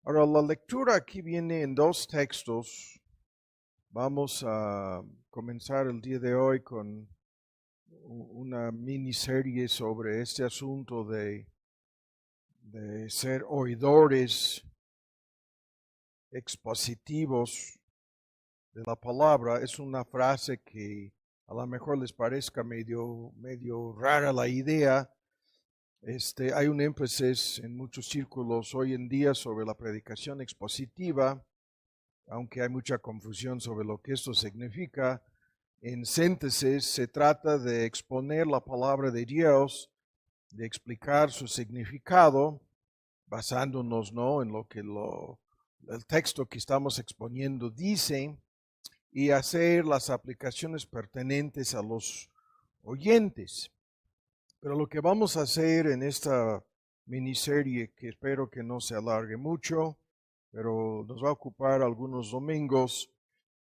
Ahora, la lectura aquí viene en dos textos. Vamos a comenzar el día de hoy con una miniserie sobre este asunto de ser oidores expositivos de la palabra. Es una frase que a lo mejor les parezca medio rara la idea. Hay un énfasis en muchos círculos hoy en día sobre la predicación expositiva, aunque hay mucha confusión sobre lo que esto significa. En síntesis, se trata de exponer la palabra de Dios, de explicar su significado, basándonos en lo que el texto que estamos exponiendo dice, y hacer las aplicaciones pertinentes a los oyentes. Pero lo que vamos a hacer en esta miniserie, que espero que no se alargue mucho, pero nos va a ocupar algunos domingos,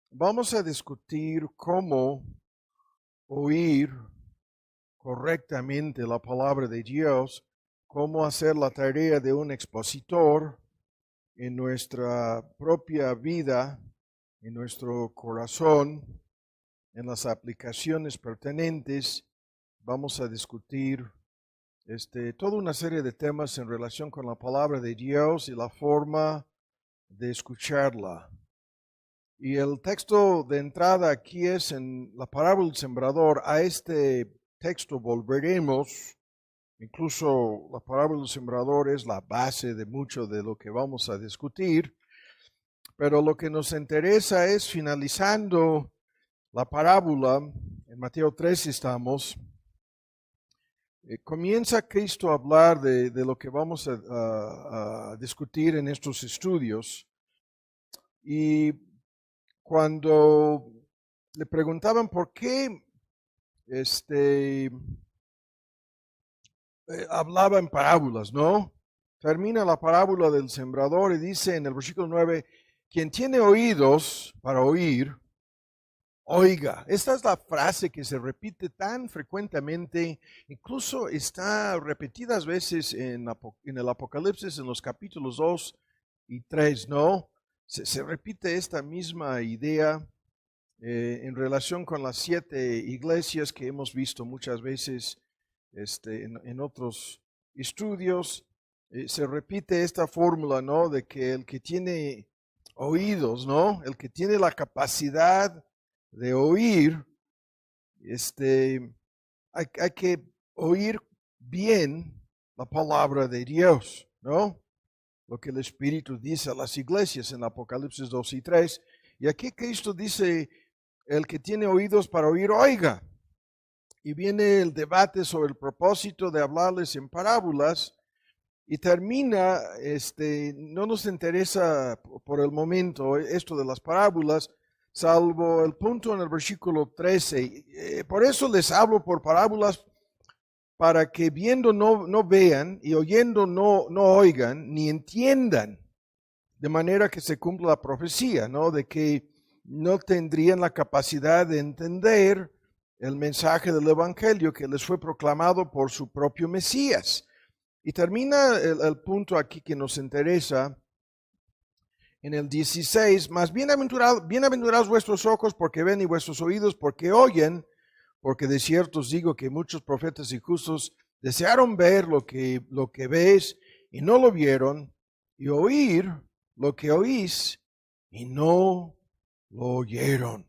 vamos a discutir cómo oír correctamente la palabra de Dios, cómo hacer la tarea de un expositor en nuestra propia vida, en nuestro corazón, en las aplicaciones pertinentes. Vamos a discutir toda una serie de temas en relación con la palabra de Dios y la forma de escucharla. Y el texto de entrada aquí es en la parábola del sembrador. A este texto volveremos. Incluso la parábola del sembrador es la base de mucho de lo que vamos a discutir. Pero lo que nos interesa es, finalizando la parábola, en Mateo 3 estamos, comienza Cristo a hablar de lo que vamos a discutir en estos estudios. Y cuando le preguntaban por qué hablaba en parábolas, ¿no? Termina la parábola del sembrador y dice en el versículo 9, quien tiene oídos para oír, oiga. Esta es la frase que se repite tan frecuentemente, incluso está repetidas veces en el Apocalipsis, en los capítulos 2 y 3, ¿no? Se repite esta misma idea en relación con las 7 iglesias que hemos visto muchas veces en otros estudios. Se repite esta fórmula, ¿no? De que el que tiene oídos, ¿no? El que tiene la capacidad de oír, hay que oír bien la palabra de Dios, ¿no? Lo que el Espíritu dice a las iglesias en Apocalipsis 2 y 3. Y aquí Cristo dice, el que tiene oídos para oír, oiga. Y viene el debate sobre el propósito de hablarles en parábolas. Y termina, no nos interesa por el momento esto de las parábolas, salvo el punto en el versículo 13. Por eso les hablo por parábolas, para que viendo no vean y oyendo no oigan, ni entiendan, de manera que se cumpla la profecía, ¿no? De que no tendrían la capacidad de entender el mensaje del Evangelio que les fue proclamado por su propio Mesías. Y termina el punto aquí que nos interesa en el 16, más bienaventurados vuestros ojos porque ven y vuestros oídos porque oyen, porque de cierto os digo que muchos profetas y justos desearon ver lo que ves y no lo vieron, y oír lo que oís y no lo oyeron.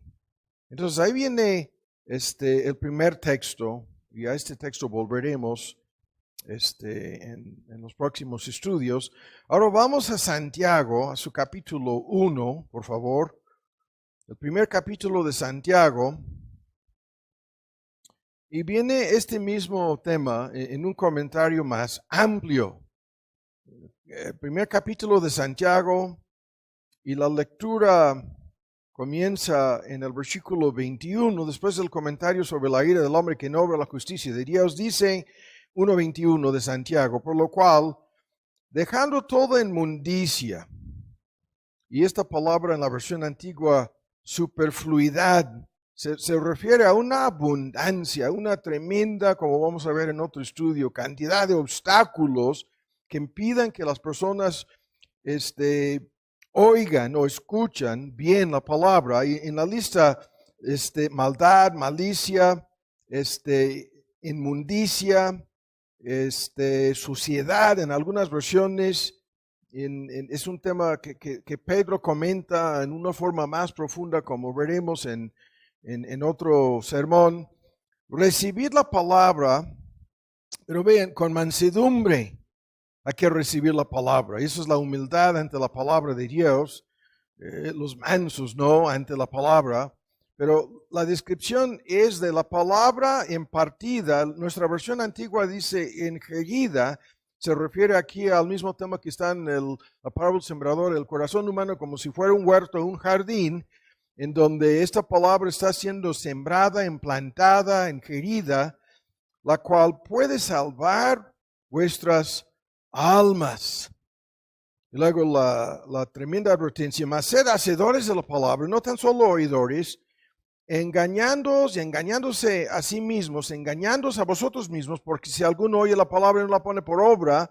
Entonces ahí viene el primer texto, y a este texto volveremos en los próximos estudios. Ahora vamos a Santiago, a su capítulo 1, por favor. El primer capítulo de Santiago. Y viene este mismo tema en un comentario más amplio. El primer capítulo de Santiago, y la lectura comienza en el versículo 21, después del comentario sobre la ira del hombre que no obra la justicia de Dios. Dice 1:21 de Santiago, por lo cual, dejando toda inmundicia, y esta palabra en la versión antigua, superfluidad, se refiere a una abundancia, una tremenda, como vamos a ver en otro estudio, cantidad de obstáculos que impidan que las personas oigan o escuchan bien la palabra. Y en la lista, maldad, malicia, inmundicia, suciedad en algunas versiones. Es un tema que Pedro comenta en una forma más profunda, como veremos en otro sermón. Recibir la palabra, pero vean, con mansedumbre hay que recibir la palabra. Eso es la humildad ante la palabra de Dios. Los mansos, ¿no? Ante la palabra. Pero la descripción es de la palabra impartida. Nuestra versión antigua dice engerida. Se refiere aquí al mismo tema que está en la parábola del sembrador, el corazón humano como si fuera un huerto, un jardín, en donde esta palabra está siendo sembrada, implantada, ingerida, la cual puede salvar vuestras almas. Y luego la tremenda advertencia, mas sed hacedores de la palabra, no tan solo oidores, engañándoos y engañándose a sí mismos, engañándose a vosotros mismos, porque si alguno oye la palabra y no la pone por obra,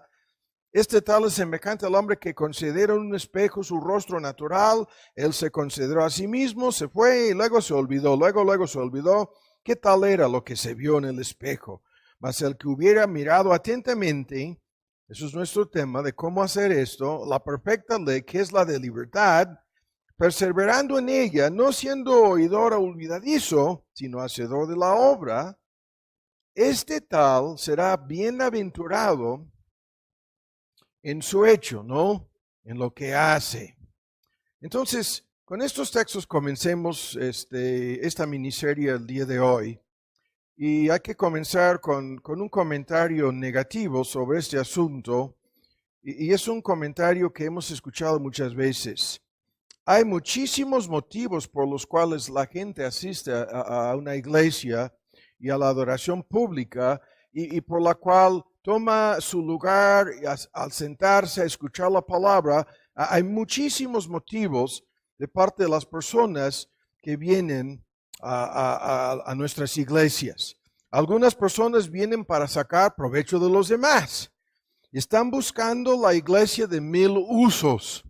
este tal es semejante al hombre que considera en un espejo su rostro natural. Él se consideró a sí mismo, se fue y luego se olvidó, luego se olvidó qué tal era lo que se vio en el espejo. Mas el que hubiera mirado atentamente, eso es nuestro tema de cómo hacer esto, la perfecta ley, que es la de libertad, perseverando en ella, no siendo oidor olvidadizo, sino hacedor de la obra, este tal será bienaventurado en su hecho, ¿no? En lo que hace. Entonces, con estos textos comencemos esta miniserie el día de hoy. Y hay que comenzar con un comentario negativo sobre este asunto. Y es un comentario que hemos escuchado muchas veces. Hay muchísimos motivos por los cuales la gente asiste a una iglesia y a la adoración pública y por la cual toma su lugar al sentarse a escuchar la palabra. Hay muchísimos motivos de parte de las personas que vienen a nuestras iglesias. Algunas personas vienen para sacar provecho de los demás. Están buscando la iglesia de 1000 usos.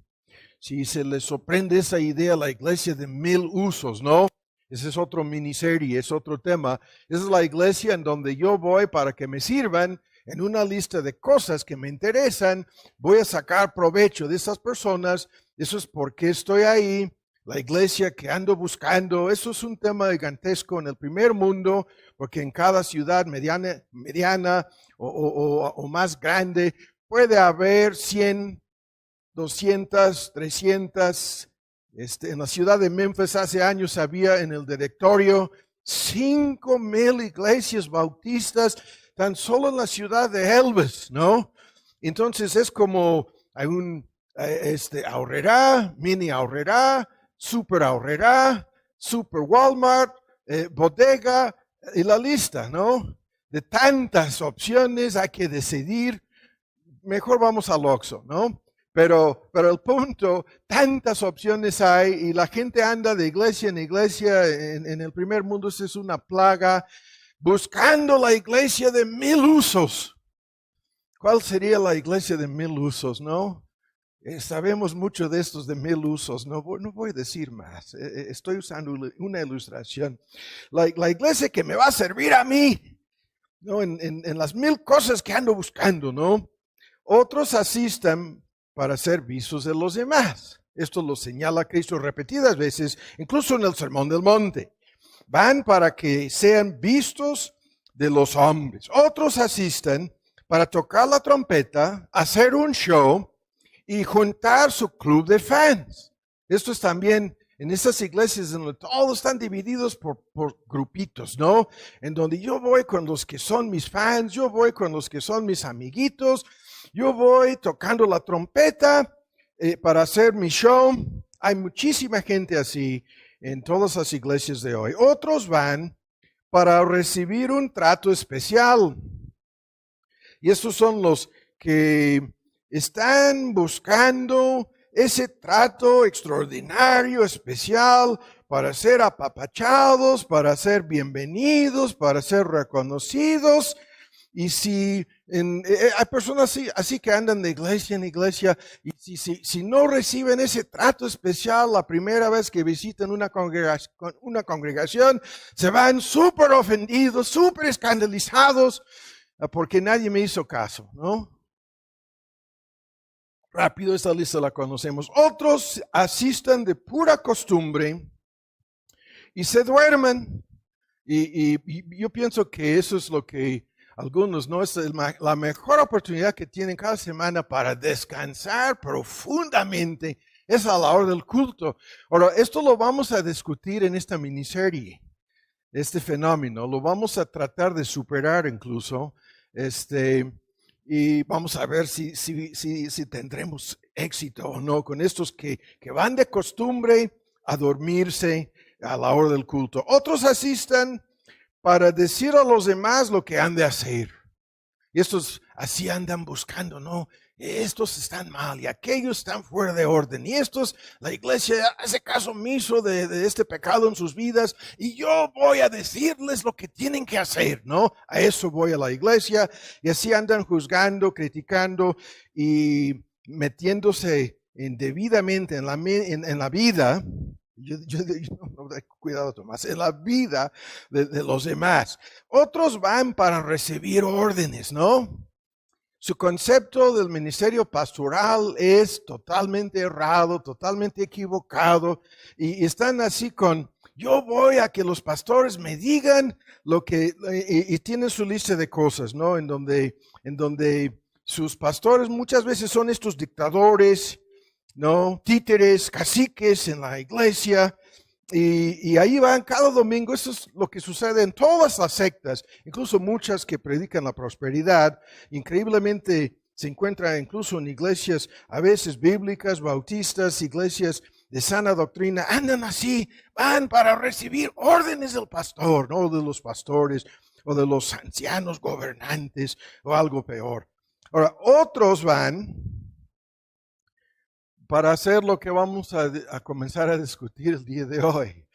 Si se les sorprende esa idea, la iglesia de 1000 usos, ¿no? Ese es otro miniserie, es otro tema. Esa es la iglesia en donde yo voy para que me sirvan en una lista de cosas que me interesan. Voy a sacar provecho de esas personas. Eso es porque estoy ahí. La iglesia que ando buscando, eso es un tema gigantesco en el primer mundo, porque en cada ciudad mediana o más grande puede haber 100, 200, 300. En la ciudad de Memphis hace años había en el directorio 5,000 iglesias bautistas tan solo en la ciudad de Elvis, ¿no? Entonces es como hay un Aurrerá, mini Aurrerá, super Aurrerá, super Walmart, bodega y la lista, ¿no? De tantas opciones hay que decidir. Mejor vamos al Oxxo, ¿no? Pero el punto, tantas opciones hay y la gente anda de iglesia en iglesia. En el primer mundo eso es una plaga, buscando la iglesia de 1000 usos. ¿Cuál sería la iglesia de 1000 usos, no? Sabemos mucho de estos de 1000 usos, no voy a decir más. Estoy usando una ilustración. La iglesia que me va a servir a mí, ¿no? En las 1000 cosas que ando buscando, ¿no? Otros asisten para ser vistos de los demás. Esto lo señala Cristo repetidas veces, incluso en el Sermón del Monte. Van para que sean vistos de los hombres. Otros asisten para tocar la trompeta, hacer un show y juntar su club de fans. Esto es también en esas iglesias donde todos están divididos por grupitos, ¿no? En donde yo voy con los que son mis fans, yo voy con los que son mis amiguitos, yo voy tocando la trompeta para hacer mi show. Hay muchísima gente así en todas las iglesias de hoy. Otros van para recibir un trato especial. Y estos son los que están buscando ese trato extraordinario, especial, para ser apapachados, para ser bienvenidos, para ser reconocidos. Y si hay personas así que andan de iglesia en iglesia, y si no reciben ese trato especial la primera vez que visitan una congregación, se van súper ofendidos, súper escandalizados, porque nadie me hizo caso, ¿no? Rápido, esta lista la conocemos. Otros asistan de pura costumbre y se duermen. Y yo pienso que eso es lo que algunos, ¿no? Es la mejor oportunidad que tienen cada semana para descansar profundamente. Es a la hora del culto. Ahora, esto lo vamos a discutir en esta miniserie, este fenómeno. Lo vamos a tratar de superar incluso. Y vamos a ver si tendremos éxito o no con estos que van de costumbre a dormirse a la hora del culto. Otros asistan para decir a los demás lo que han de hacer. Y estos así andan buscando, ¿no? Estos están mal y aquellos están fuera de orden. Y estos, la iglesia hace caso omiso de este pecado en sus vidas. Y yo voy a decirles lo que tienen que hacer, ¿no? A eso voy a la iglesia. Y así andan juzgando, criticando y metiéndose indebidamente en la vida. Cuidado, Tomás, en la vida de los demás. Otros van para recibir órdenes, ¿no? Su concepto del ministerio pastoral es totalmente errado, totalmente equivocado, y están así con, yo voy a que los pastores me digan lo que, y tienen su lista de cosas, ¿no? En donde sus pastores muchas veces son estos dictadores, ¿no? Títeres, caciques en la iglesia, y ahí van cada domingo. Eso es lo que sucede en todas las sectas, incluso muchas que predican la prosperidad. Increíblemente se encuentra incluso en iglesias a veces bíblicas, bautistas, iglesias de sana doctrina, andan así, van para recibir órdenes del pastor, no de los pastores o de los ancianos gobernantes o algo peor. Ahora, otros van para hacer lo que vamos a comenzar a discutir el día de hoy.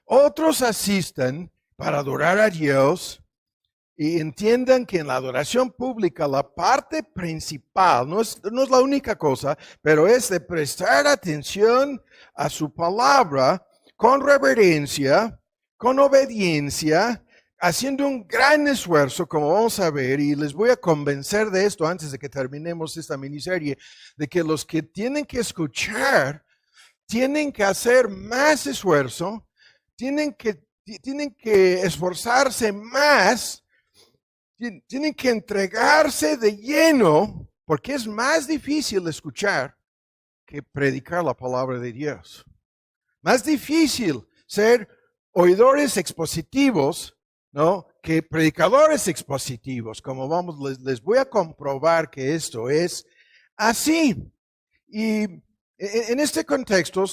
Otros asisten para adorar a Dios y entiendan que en la adoración pública la parte principal, no es la única cosa, pero es de prestar atención a su palabra con reverencia, con obediencia, haciendo un gran esfuerzo, como vamos a ver, y les voy a convencer de esto antes de que terminemos esta miniserie, de que los que tienen que escuchar tienen que hacer más esfuerzo, tienen que esforzarse más, tienen que entregarse de lleno, porque es más difícil escuchar que predicar la palabra de Dios. Más difícil ser oidores expositivos, ¿no? Que predicadores expositivos. Como les voy a comprobar que esto es así. Y en este contexto,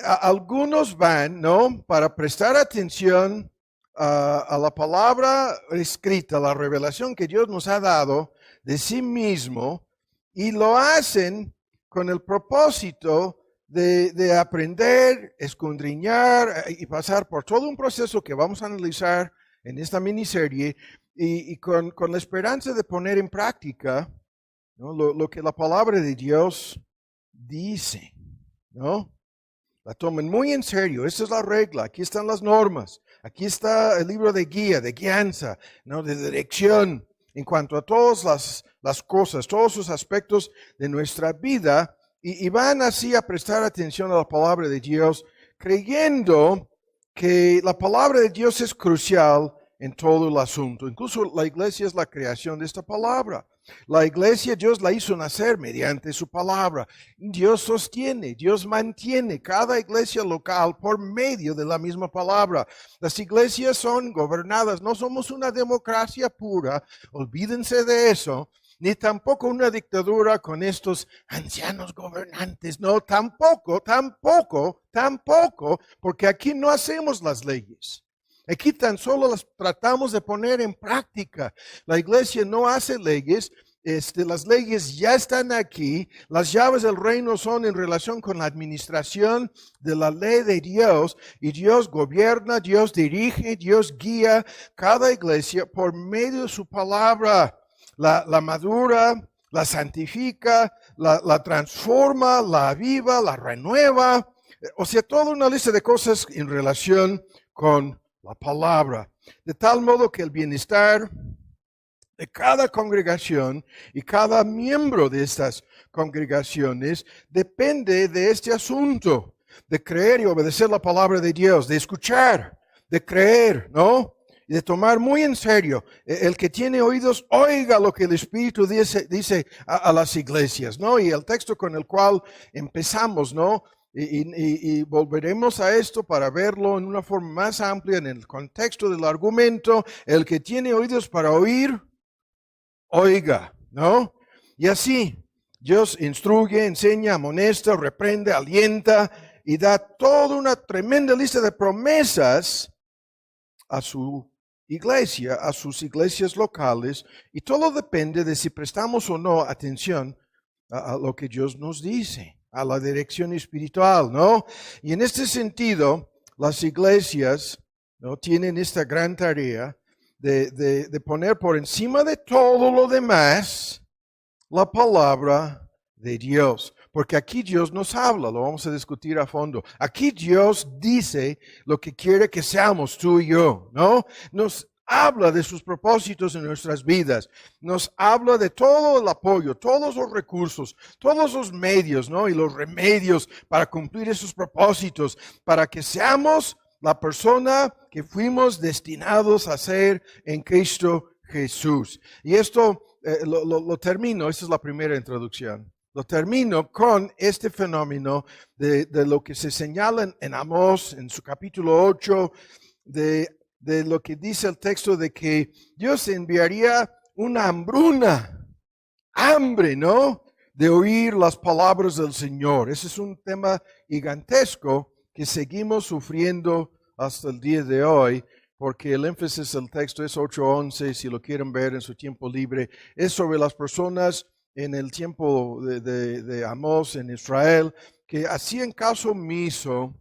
algunos van, ¿no? Para prestar atención a la palabra escrita, la revelación que Dios nos ha dado de sí mismo, y lo hacen con el propósito de aprender, escudriñar y pasar por todo un proceso que vamos a analizar en esta miniserie, y con la esperanza de poner en práctica, ¿no? lo que la palabra de Dios dice, ¿no? La tomen muy en serio. Esta es la regla. Aquí están las normas. Aquí está el libro de guía, de guianza, ¿no? De dirección en cuanto a todas las cosas, todos sus aspectos de nuestra vida, y van así a prestar atención a la palabra de Dios, creyendo que la palabra de Dios es crucial en todo el asunto. Incluso la iglesia es la creación de esta palabra. La iglesia Dios la hizo nacer mediante su palabra. Dios sostiene, Dios mantiene cada iglesia local por medio de la misma palabra. Las iglesias son gobernadas, no somos una democracia pura, olvídense de eso, ni tampoco una dictadura con estos ancianos gobernantes. No, tampoco, porque aquí no hacemos las leyes. Aquí tan solo las tratamos de poner en práctica. La iglesia no hace leyes. Las leyes ya están aquí. Las llaves del reino son en relación con la administración de la ley de Dios. Y Dios gobierna, Dios dirige, Dios guía cada iglesia por medio de su palabra. la madura, la santifica, la transforma, la aviva, la renueva. O sea, toda una lista de cosas en relación con la palabra. De tal modo que el bienestar de cada congregación y cada miembro de estas congregaciones depende de este asunto, de creer y obedecer la palabra de Dios, de escuchar, de creer, ¿no? Y de tomar muy en serio. El que tiene oídos, oiga lo que el Espíritu dice a las iglesias, ¿no? Y el texto con el cual empezamos, ¿no? Y volveremos a esto para verlo en una forma más amplia en el contexto del argumento. El que tiene oídos para oír, oiga, ¿no? Y así, Dios instruye, enseña, amonesta, reprende, alienta y da toda una tremenda lista de promesas a su iglesia, a sus iglesias locales, y todo depende de si prestamos o no atención a lo que Dios nos dice, a la dirección espiritual, ¿no? Y en este sentido, las iglesias, ¿no?, tienen esta gran tarea de poner por encima de todo lo demás la palabra de Dios. Porque aquí Dios nos habla, lo vamos a discutir a fondo. Aquí Dios dice lo que quiere que seamos tú y yo, ¿no? Nos habla de sus propósitos en nuestras vidas. Nos habla de todo el apoyo, todos los recursos, todos los medios, ¿no? Y los remedios para cumplir esos propósitos, para que seamos la persona que fuimos destinados a ser en Cristo Jesús. Y esto lo termino, esta es la primera introducción. Lo termino con este fenómeno de lo que se señala en Amós, en su capítulo 8, de lo que dice el texto de que Dios enviaría una hambre, ¿no?, de oír las palabras del Señor. Ese es un tema gigantesco que seguimos sufriendo hasta el día de hoy, porque el énfasis del texto es 8:11, si lo quieren ver en su tiempo libre, es sobre las personas en el tiempo de Amós en Israel, que hacían caso omiso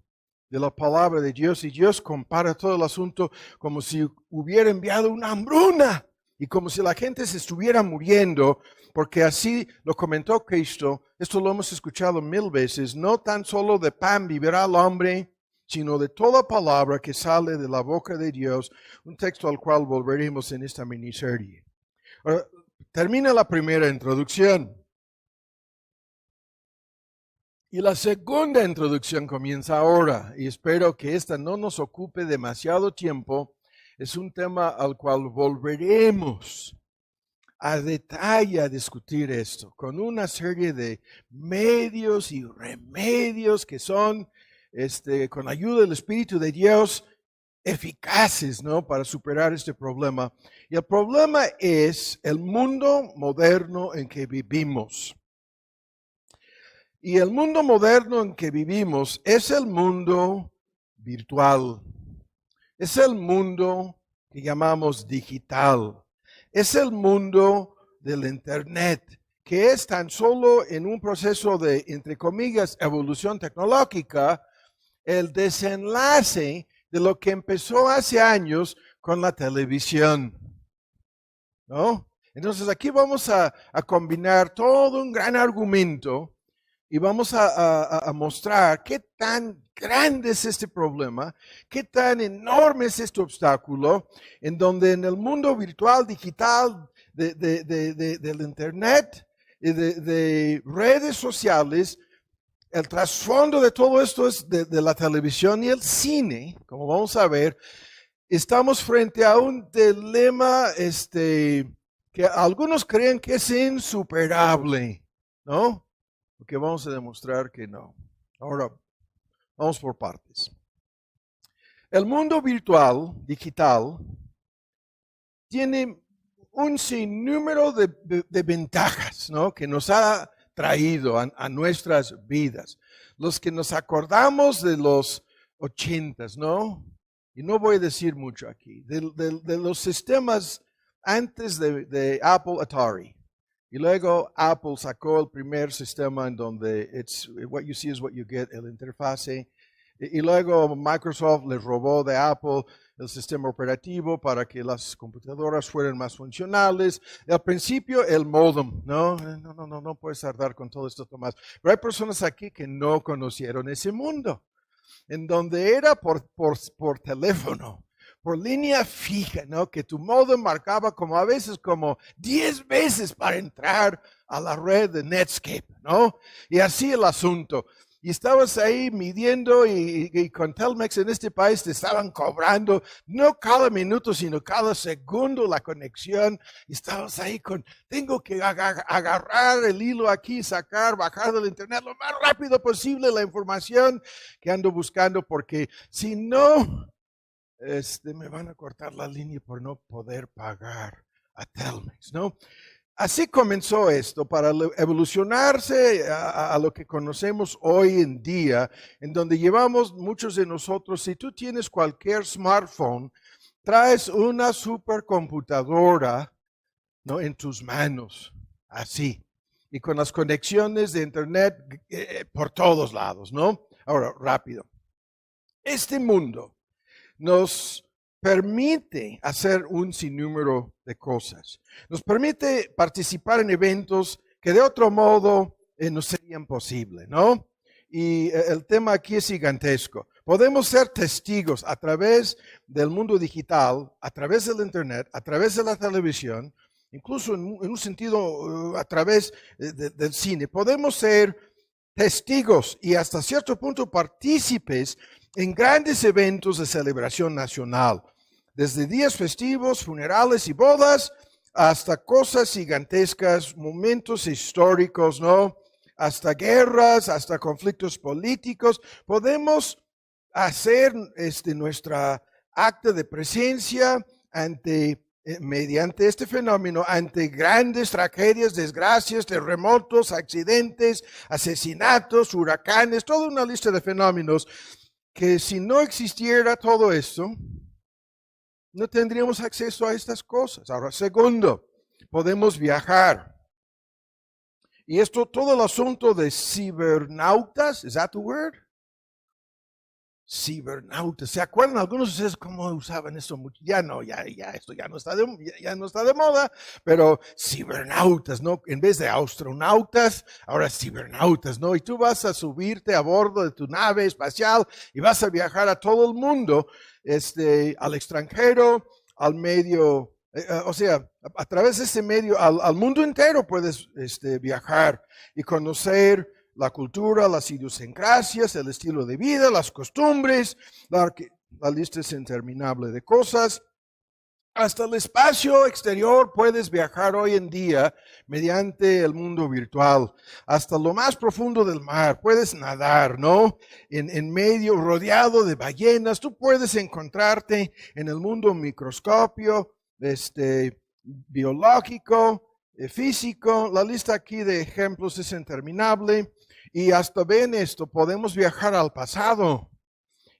de la palabra de Dios, y Dios compara todo el asunto como si hubiera enviado una hambruna y como si la gente se estuviera muriendo, porque así lo comentó Cristo. Esto lo hemos escuchado 1000 veces: no tan solo de pan vivirá el hombre, sino de toda palabra que sale de la boca de Dios, un texto al cual volveremos en esta miniserie. Ahora, termina la primera introducción. Y la segunda introducción comienza ahora, y espero que esta no nos ocupe demasiado tiempo. Es un tema al cual volveremos a detalle a discutir esto, con una serie de medios y remedios que son, con ayuda del Espíritu de Dios, eficaces, ¿no?, para superar este problema. Y el problema es el mundo moderno en que vivimos. Y el mundo moderno en que vivimos es el mundo virtual. Es el mundo que llamamos digital. Es el mundo del Internet, que es tan solo en un proceso de, entre comillas, evolución tecnológica, el desenlace de lo que empezó hace años con la televisión, ¿no? Entonces aquí vamos a combinar todo un gran argumento y vamos a mostrar qué tan grande es este problema, qué tan enorme es este obstáculo, en donde en el mundo virtual, digital, del Internet y de redes sociales, el trasfondo de todo esto es de la televisión y el cine, como vamos a ver. Estamos frente a un dilema que algunos creen que es insuperable, ¿no? Porque vamos a demostrar que no. Ahora, vamos por partes. El mundo virtual, digital, tiene un sinnúmero de ventajas, ¿no?, que nos ha traído a nuestras vidas. Los que nos acordamos de los 80s, ¿no? Y no voy a decir mucho aquí, de los sistemas antes de Apple Atari. Y luego Apple sacó el primer sistema en donde what you see is what you get, el interfase. Y luego Microsoft les robó de Apple el sistema operativo para que las computadoras fueran más funcionales. Al principio el modem, no puedes tardar con todo esto, Tomás. Pero hay personas aquí que no conocieron ese mundo, en donde era por teléfono, por línea fija, ¿no? Que tu modem marcaba como a veces como 10 veces para entrar a la red de Netscape, ¿no? Y así el asunto. Y estabas ahí midiendo y con Telmex en este país te estaban cobrando no cada minuto, sino cada segundo la conexión. Y estabas ahí tengo que agarrar el hilo aquí, bajar del internet lo más rápido posible la información que ando buscando, porque si no, me van a cortar la línea por no poder pagar a Telmex, ¿no? Así comenzó esto para evolucionarse a lo que conocemos hoy en día, en donde llevamos muchos de nosotros. Si tú tienes cualquier smartphone, traes una supercomputadora, ¿no?, en tus manos, así, y con las conexiones de internet por todos lados, ¿no? Ahora, rápido. Este mundo nos permite hacer un sinnúmero de cosas. Nos permite participar en eventos que de otro modo no serían posibles, ¿no? Y el tema aquí es gigantesco. Podemos ser testigos a través del mundo digital, a través del internet, a través de la televisión, incluso en un sentido a través del cine. Podemos ser testigos y hasta cierto punto partícipes en grandes eventos de celebración nacional, desde días festivos, funerales y bodas, hasta cosas gigantescas, momentos históricos, ¿no? Hasta guerras, hasta conflictos políticos. Podemos hacer nuestra acta de presencia mediante este fenómeno, ante grandes tragedias, desgracias, terremotos, accidentes, asesinatos, huracanes, toda una lista de fenómenos que si no existiera todo esto, no tendríamos acceso a estas cosas. Ahora, segundo, podemos viajar. Y esto, todo el asunto de cibernautas, ¿is that the word? Cibernautas. ¿Se acuerdan algunos de ustedes cómo usaban esto? Ya no, esto ya no está de moda, pero cibernautas, ¿no? En vez de astronautas, ahora cibernautas, ¿no? Y tú vas a subirte a bordo de tu nave espacial y vas a viajar a todo el mundo, al extranjero, al medio, o sea, a través de ese medio, al mundo entero puedes viajar y conocer la cultura, las idiosincrasias, el estilo de vida, las costumbres, la lista es interminable de cosas. Hasta el espacio exterior puedes viajar hoy en día mediante el mundo virtual. Hasta lo más profundo del mar puedes nadar, ¿no? En medio, rodeado de ballenas. Tú puedes encontrarte en el mundo microscopio, biológico, físico. La lista aquí de ejemplos es interminable. Y hasta ven esto, podemos viajar al pasado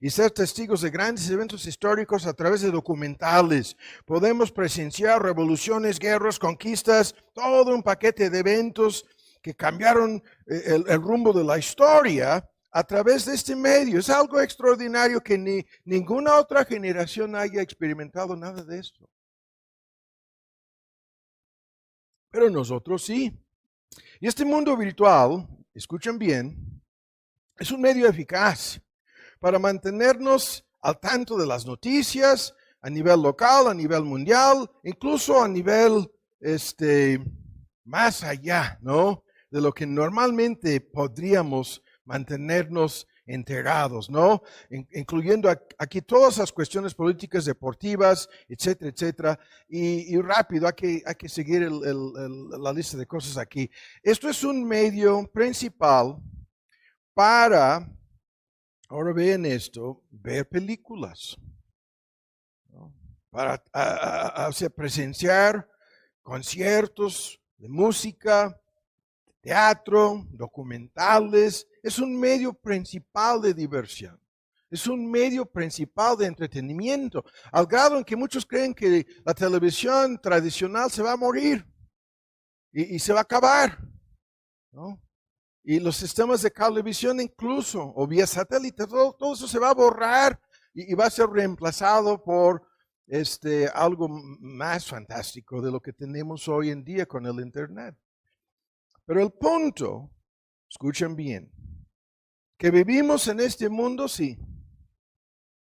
y ser testigos de grandes eventos históricos a través de documentales. Podemos presenciar revoluciones, guerras, conquistas, todo un paquete de eventos que cambiaron el rumbo de la historia a través de este medio. Es algo extraordinario que ninguna otra generación haya experimentado nada de esto. Pero nosotros sí. Y este mundo virtual, escuchen bien, es un medio eficaz para mantenernos al tanto de las noticias a nivel local, a nivel mundial, incluso a nivel más allá, ¿no?, de lo que normalmente podríamos mantenernos enterados, ¿no? Incluyendo aquí todas las cuestiones políticas, deportivas, etcétera, etcétera. Y rápido, hay que seguir la lista de cosas aquí. Esto es un medio principal para, ahora vean esto, ver películas, ¿no?, para presenciar conciertos de música, teatro, documentales. Es un medio principal de diversión. Es un medio principal de entretenimiento, al grado en que muchos creen que la televisión tradicional se va a morir y se va a acabar, ¿no? y los sistemas de cablevisión incluso, o vía satélite, todo eso se va a borrar y va a ser reemplazado por algo más fantástico de lo que tenemos hoy en día con el Internet. Pero el punto, escuchen bien, que vivimos en este mundo, sí,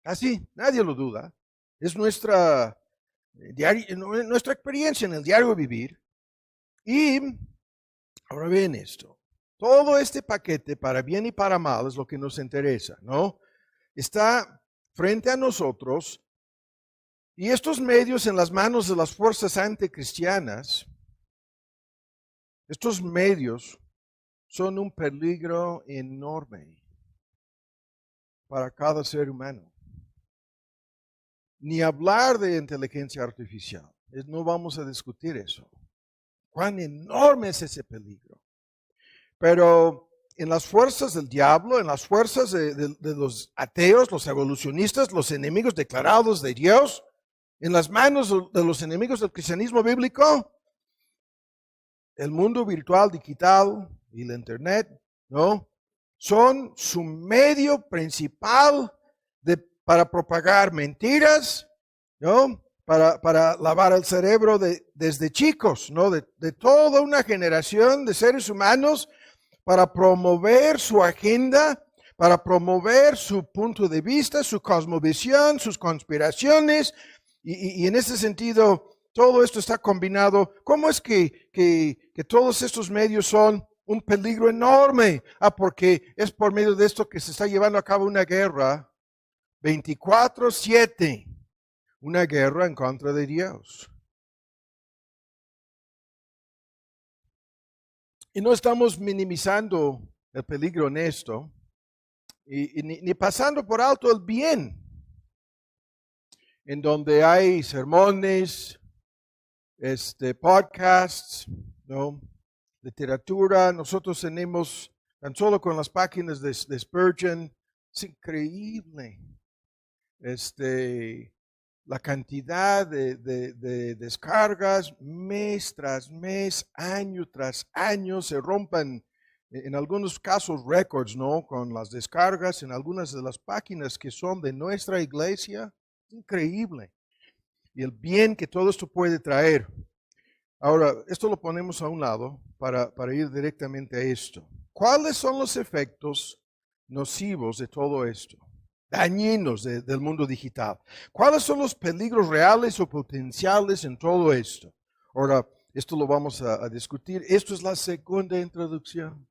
así, nadie lo duda, es nuestra experiencia en el diario vivir. Y ahora ven esto, todo este paquete para bien y para mal es lo que nos interesa, ¿no? Está frente a nosotros y estos medios en las manos de las fuerzas anticristianas, estos medios son un peligro enorme para cada ser humano. Ni hablar de inteligencia artificial, no vamos a discutir eso. Cuán enorme es ese peligro. Pero en las fuerzas del diablo, en las fuerzas de los ateos, los evolucionistas, los enemigos declarados de Dios, en las manos de los enemigos del cristianismo bíblico, el mundo virtual, digital y la internet, ¿no? Son su medio principal para propagar mentiras, ¿no? Para lavar el cerebro desde chicos, ¿no? De toda una generación de seres humanos, para promover su agenda, para promover su punto de vista, su cosmovisión, sus conspiraciones, y en ese sentido, todo esto está combinado. ¿Cómo es que todos estos medios son un peligro enorme? Porque es por medio de esto que se está llevando a cabo una guerra 24/7, una guerra en contra de Dios. Y no estamos minimizando el peligro en esto, ni pasando por alto el bien, en donde hay sermones, podcasts, ¿no? Literatura. Nosotros tenemos, tan solo con las páginas de Spurgeon, es increíble la cantidad de descargas mes tras mes, año tras año. Se rompen en algunos casos récords, ¿no? Con las descargas en algunas de las páginas que son de nuestra iglesia. Increíble. Y el bien que todo esto puede traer. Ahora, esto lo ponemos a un lado para ir directamente a esto. ¿Cuáles son los efectos nocivos de todo esto? Dañinos del mundo digital. ¿Cuáles son los peligros reales o potenciales en todo esto? Ahora, esto lo vamos a discutir. Esto es la segunda introducción,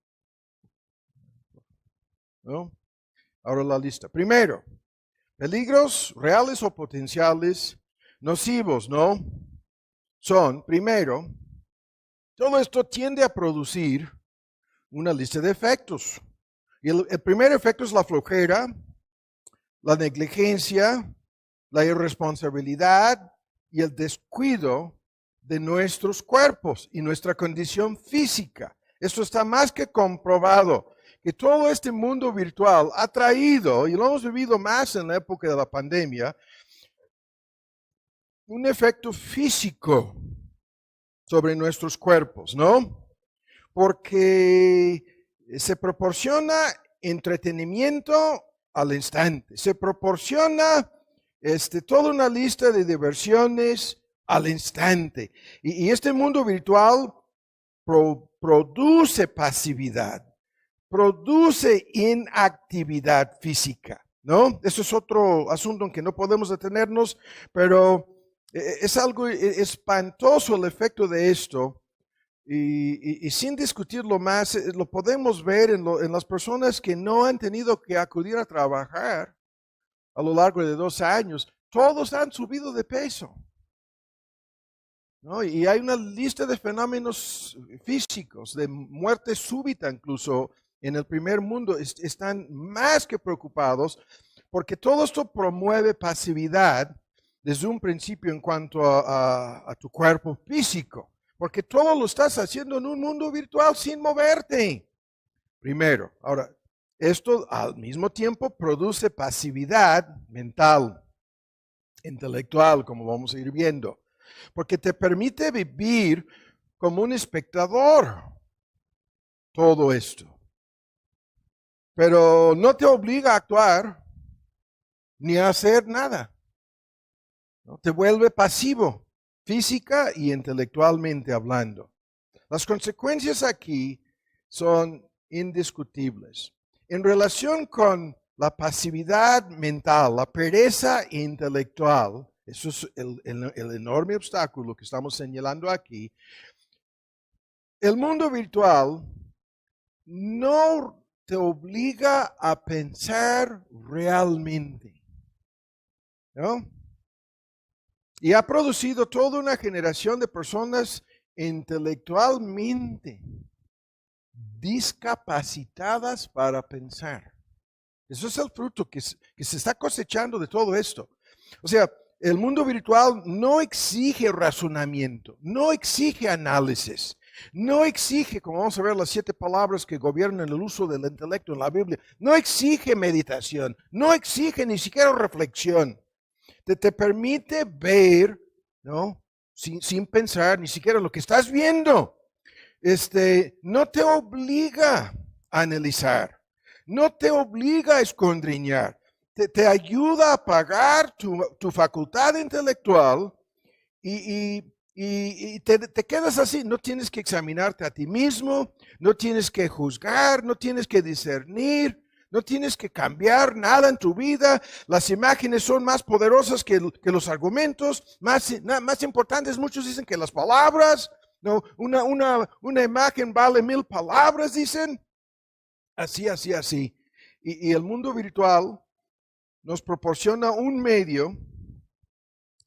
¿no? Ahora la lista. Primero, peligros reales o potenciales nocivos, ¿no? Son, primero, todo esto tiende a producir una lista de efectos. Y el primer efecto es la flojera, la negligencia, la irresponsabilidad y el descuido de nuestros cuerpos y nuestra condición física. Esto está más que comprobado, que todo este mundo virtual ha traído, y lo hemos vivido más en la época de la pandemia, un efecto físico sobre nuestros cuerpos, ¿no? Porque se proporciona entretenimiento al instante, se proporciona toda una lista de diversiones al instante, y este mundo virtual produce pasividad, produce inactividad física, ¿no? Eso es otro asunto en que no podemos detenernos, pero es algo espantoso el efecto de esto. Y sin discutirlo más, lo podemos ver en las personas que no han tenido que acudir a trabajar a lo largo de 2 años. Todos han subido de peso, ¿no? Y hay una lista de fenómenos físicos, de muerte súbita incluso en el primer mundo. Están más que preocupados porque todo esto promueve pasividad desde un principio en cuanto a tu cuerpo físico. Porque todo lo estás haciendo en un mundo virtual sin moverte. Primero, ahora, esto al mismo tiempo produce pasividad mental, intelectual, como vamos a ir viendo. Porque te permite vivir como un espectador todo esto. pero no te obliga a actuar ni a hacer nada. ¿No? Te vuelve pasivo, física y intelectualmente hablando. Las consecuencias aquí son indiscutibles. En relación con la pasividad mental, la pereza intelectual, eso es el enorme obstáculo que estamos señalando aquí. El mundo virtual no te obliga a pensar realmente, ¿no? Y ha producido toda una generación de personas intelectualmente discapacitadas para pensar. Eso es el fruto que se está cosechando de todo esto. O sea, el mundo virtual no exige razonamiento, no exige análisis, no exige, como vamos a ver las 7 palabras que gobiernan el uso del intelecto en la Biblia, no exige meditación, no exige ni siquiera reflexión. Te permite ver, ¿no? Sin pensar ni siquiera lo que estás viendo. No te obliga a analizar, no te obliga a escondriñar, te ayuda a apagar tu facultad intelectual y te quedas así. No tienes que examinarte a ti mismo, no tienes que juzgar, no tienes que discernir, no tienes que cambiar nada en tu vida. Las imágenes son más poderosas que los argumentos, más importantes, muchos dicen, que las palabras. No, una imagen vale 1000 palabras, dicen. Así. Y el mundo virtual nos proporciona un medio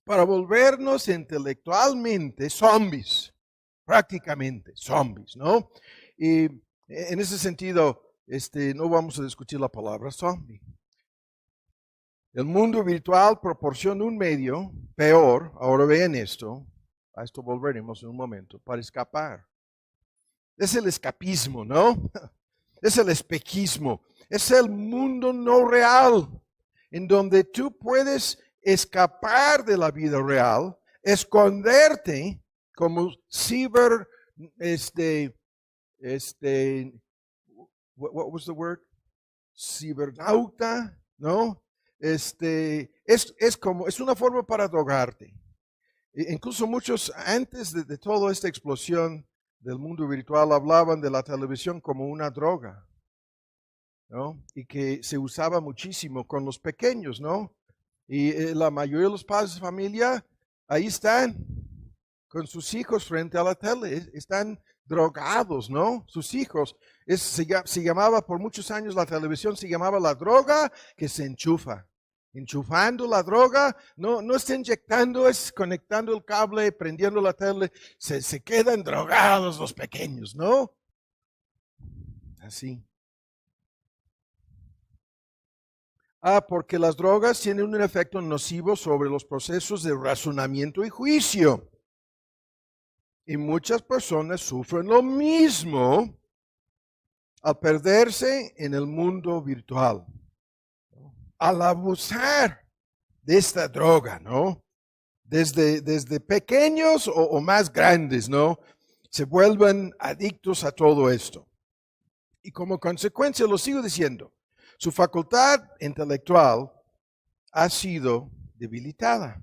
para volvernos intelectualmente zombies, prácticamente zombies, ¿no? Y en ese sentido, no vamos a discutir la palabra zombie. El mundo virtual proporciona un medio peor, ahora vean esto, a esto volveremos en un momento, para escapar. Es el escapismo, ¿no? Es el espejismo, es el mundo no real, en donde tú puedes escapar de la vida real, esconderte como what was the word? Cibernauta, ¿no? Es una forma para drogarte. Incluso muchos, antes de toda esta explosión del mundo virtual, hablaban de la televisión como una droga, ¿no? Y que se usaba muchísimo con los pequeños, ¿no? Y la mayoría de los padres de familia, ahí están, con sus hijos frente a la tele, están drogados, ¿no? Sus hijos. Se llamaba, por muchos años la televisión se llamaba la droga que se enchufa. Enchufando la droga, no está inyectando, es conectando el cable, prendiendo la tele, se quedan drogados los pequeños, ¿no? Así. Porque las drogas tienen un efecto nocivo sobre los procesos de razonamiento y juicio. Y muchas personas sufren lo mismo al perderse en el mundo virtual, al abusar de esta droga, ¿no? Desde pequeños o más grandes, ¿no? Se vuelven adictos a todo esto. Y como consecuencia, lo sigo diciendo, su facultad intelectual ha sido debilitada.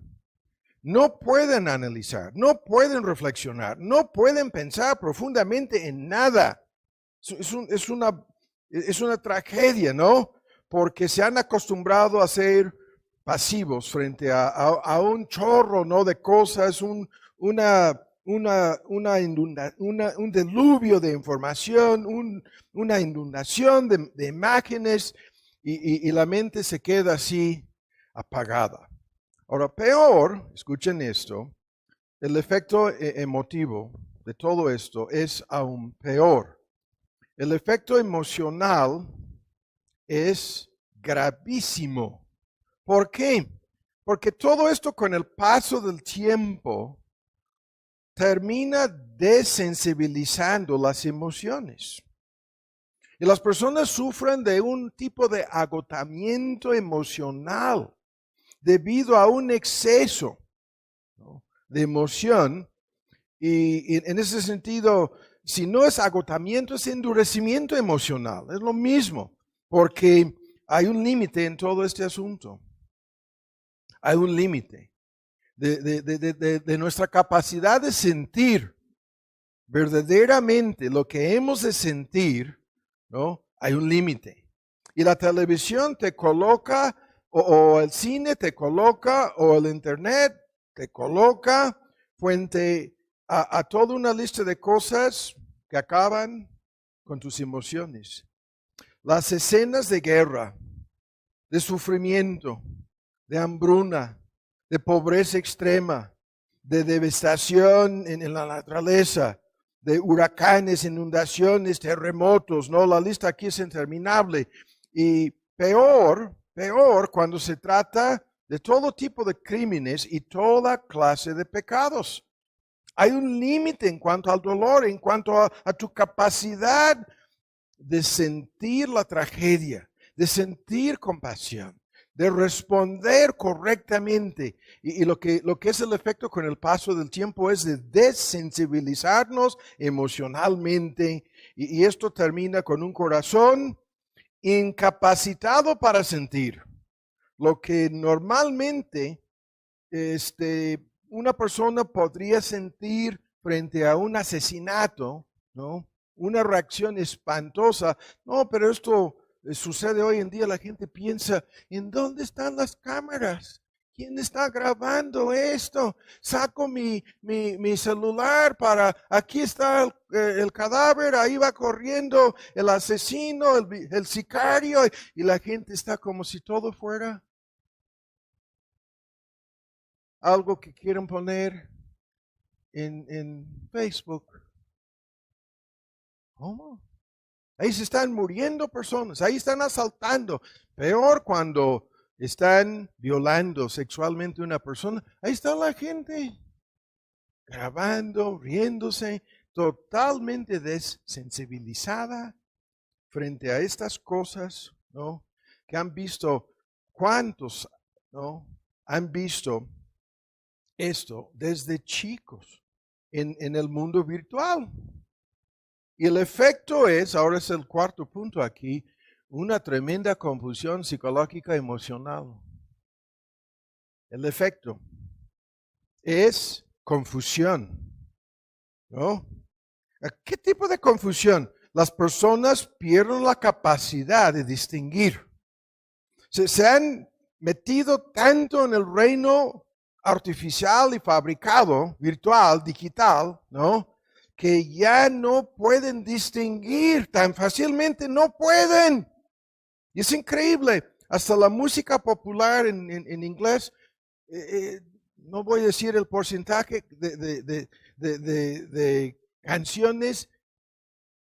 No pueden analizar, no pueden reflexionar, no pueden pensar profundamente en nada. Es una tragedia, ¿no? Porque se han acostumbrado a ser pasivos frente a un chorro, ¿no? De cosas, un diluvio de información, una inundación de imágenes, y la mente se queda así apagada. Ahora, peor, escuchen esto, el efecto emotivo de todo esto es aún peor. El efecto emocional es gravísimo. ¿Por qué? Porque todo esto, con el paso del tiempo, termina desensibilizando las emociones. Y las personas sufren de un tipo de agotamiento emocional debido a un exceso, ¿no?, de emoción. Y en ese sentido, si no es agotamiento, es endurecimiento emocional. Es lo mismo. Porque hay un límite en todo este asunto. Hay un límite de nuestra capacidad de sentir verdaderamente lo que hemos de sentir, ¿no? Hay un límite. Y la televisión te coloca, o el cine te coloca, o el internet te coloca frente a toda una lista de cosas que acaban con tus emociones. Las escenas de guerra, de sufrimiento, de hambruna, de pobreza extrema, de devastación en la naturaleza, de huracanes, inundaciones, terremotos, ¿no? La lista aquí es interminable. Y peor cuando se trata de todo tipo de crímenes y toda clase de pecados. Hay un límite en cuanto al dolor, en cuanto a tu capacidad de sentir la tragedia, de sentir compasión, de responder correctamente. Y lo que es el efecto con el paso del tiempo es de desensibilizarnos emocionalmente. Y esto termina con un corazón incapacitado para sentir. Lo que normalmente una persona podría sentir frente a un asesinato, ¿no? Una reacción espantosa. No, pero esto sucede hoy en día. La gente piensa, ¿en dónde están las cámaras? ¿Quién está grabando esto? Saco mi celular para, aquí está el cadáver, ahí va corriendo el asesino, el sicario, y la gente está como si todo fuera algo que quieren poner en Facebook. ¿Cómo? Ahí se están muriendo personas, ahí están asaltando. Peor cuando están violando sexualmente a una persona. Ahí está la gente grabando, riéndose, totalmente desensibilizada frente a estas cosas, ¿no? Que han visto, ¿cuántos, no? Han visto esto desde chicos en el mundo virtual. Y el efecto es, ahora es el cuarto punto aquí, una tremenda confusión psicológica emocional. El efecto es confusión, ¿no? ¿Qué tipo de confusión? Las personas pierden la capacidad de distinguir. Se han metido tanto en el reino artificial y fabricado, virtual, digital, ¿no? Que ya no pueden distinguir tan fácilmente, no pueden. Y es increíble, hasta la música popular en inglés, no voy a decir el porcentaje de canciones,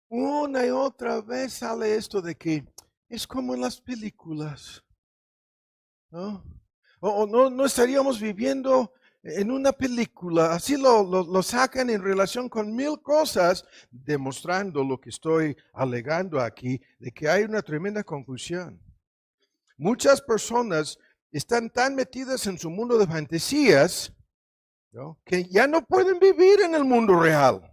una y otra vez sale esto de que es como en las películas, ¿no? O no estaríamos viviendo en una película, así lo sacan en relación con mil cosas, demostrando lo que estoy alegando aquí, de que hay una tremenda confusión. Muchas personas están tan metidas en su mundo de fantasías, ¿no?, que ya no pueden vivir en el mundo real.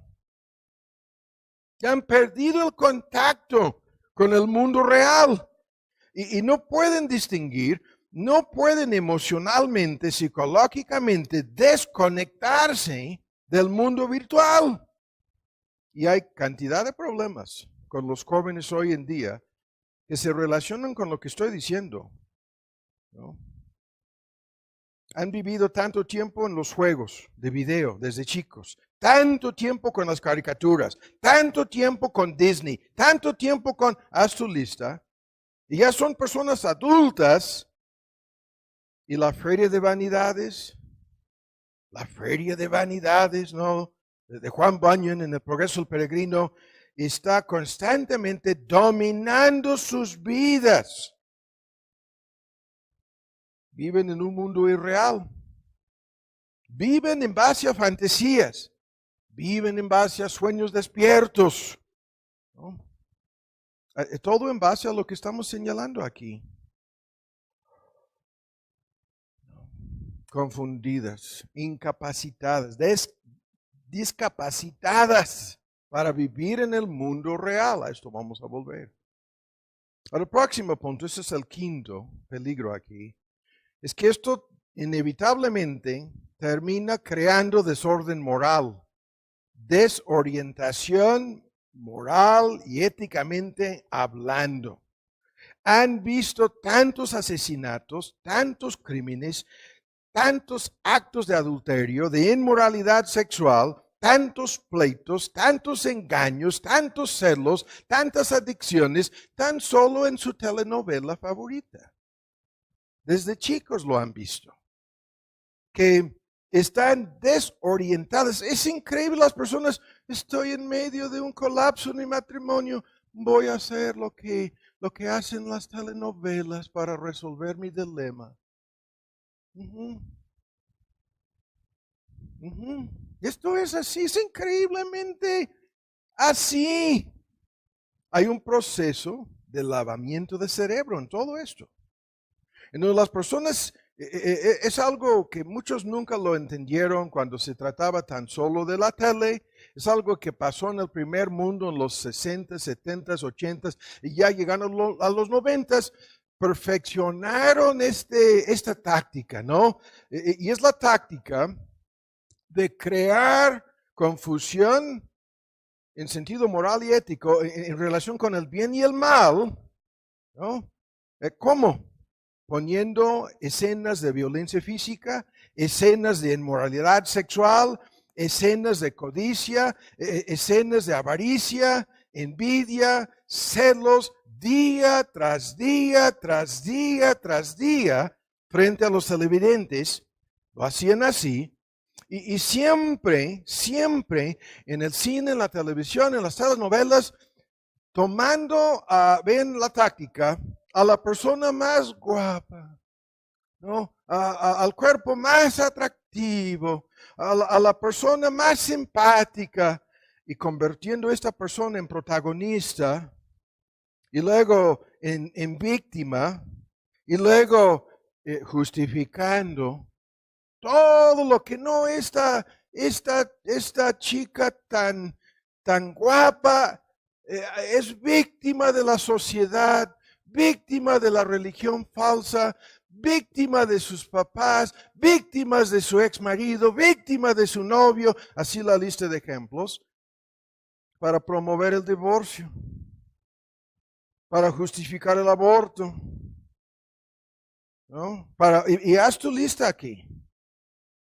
Ya han perdido el contacto con el mundo real y no pueden distinguir. No pueden emocionalmente, psicológicamente desconectarse del mundo virtual. Y hay cantidad de problemas con los jóvenes hoy en día que se relacionan con lo que estoy diciendo, ¿no? Han vivido tanto tiempo en los juegos de video desde chicos, tanto tiempo con las caricaturas, tanto tiempo con Disney, tanto tiempo con, haz tu lista, y ya son personas adultas. Y la feria de vanidades, ¿no?, de Juan Bunyan en el Progreso del Peregrino, está constantemente dominando sus vidas. Viven en un mundo irreal. Viven en base a fantasías. Viven en base a sueños despiertos, ¿no? Todo en base a lo que estamos señalando aquí. Confundidas, incapacitadas, discapacitadas para vivir en el mundo real. A esto vamos a volver. Ahora, el próximo punto, ese es el quinto peligro aquí, es que esto inevitablemente termina creando desorden moral, desorientación moral y éticamente hablando. Han visto tantos asesinatos, tantos crímenes, tantos actos de adulterio, de inmoralidad sexual, tantos pleitos, tantos engaños, tantos celos, tantas adicciones, tan solo en su telenovela favorita. Desde chicos lo han visto, que están desorientadas. Es increíble, las personas, estoy en medio de un colapso en mi matrimonio, voy a hacer lo que hacen las telenovelas para resolver mi dilema. Esto es así, es increíblemente así. Hay un proceso de lavamiento de cerebro en todo esto. En donde las personas, es algo que muchos nunca lo entendieron cuando se trataba tan solo de la tele. Es algo que pasó en el primer mundo en los 60, 70, 80 y ya llegando a los 90, perfeccionaron esta táctica, ¿no? Y es la táctica de crear confusión en sentido moral y ético en relación con el bien y el mal, ¿no? ¿Cómo? Poniendo escenas de violencia física, escenas de inmoralidad sexual, escenas de codicia, escenas de avaricia, envidia, celos, día tras día, tras día, tras día, frente a los televidentes. Lo hacían así. Y siempre, siempre en el cine, en la televisión, en las telenovelas, tomando, ven la táctica, a la persona más guapa, ¿no? Al cuerpo más atractivo, a la persona más simpática, y convirtiendo a esta persona en protagonista, y luego en víctima, y luego justificando todo lo que no esta chica tan guapa es víctima de la sociedad, víctima de la religión falsa, víctima de sus papás, víctimas de su ex marido, víctima de su novio, así la lista de ejemplos, para promover el divorcio, para justificar el aborto, ¿no? Y haz tu lista aquí.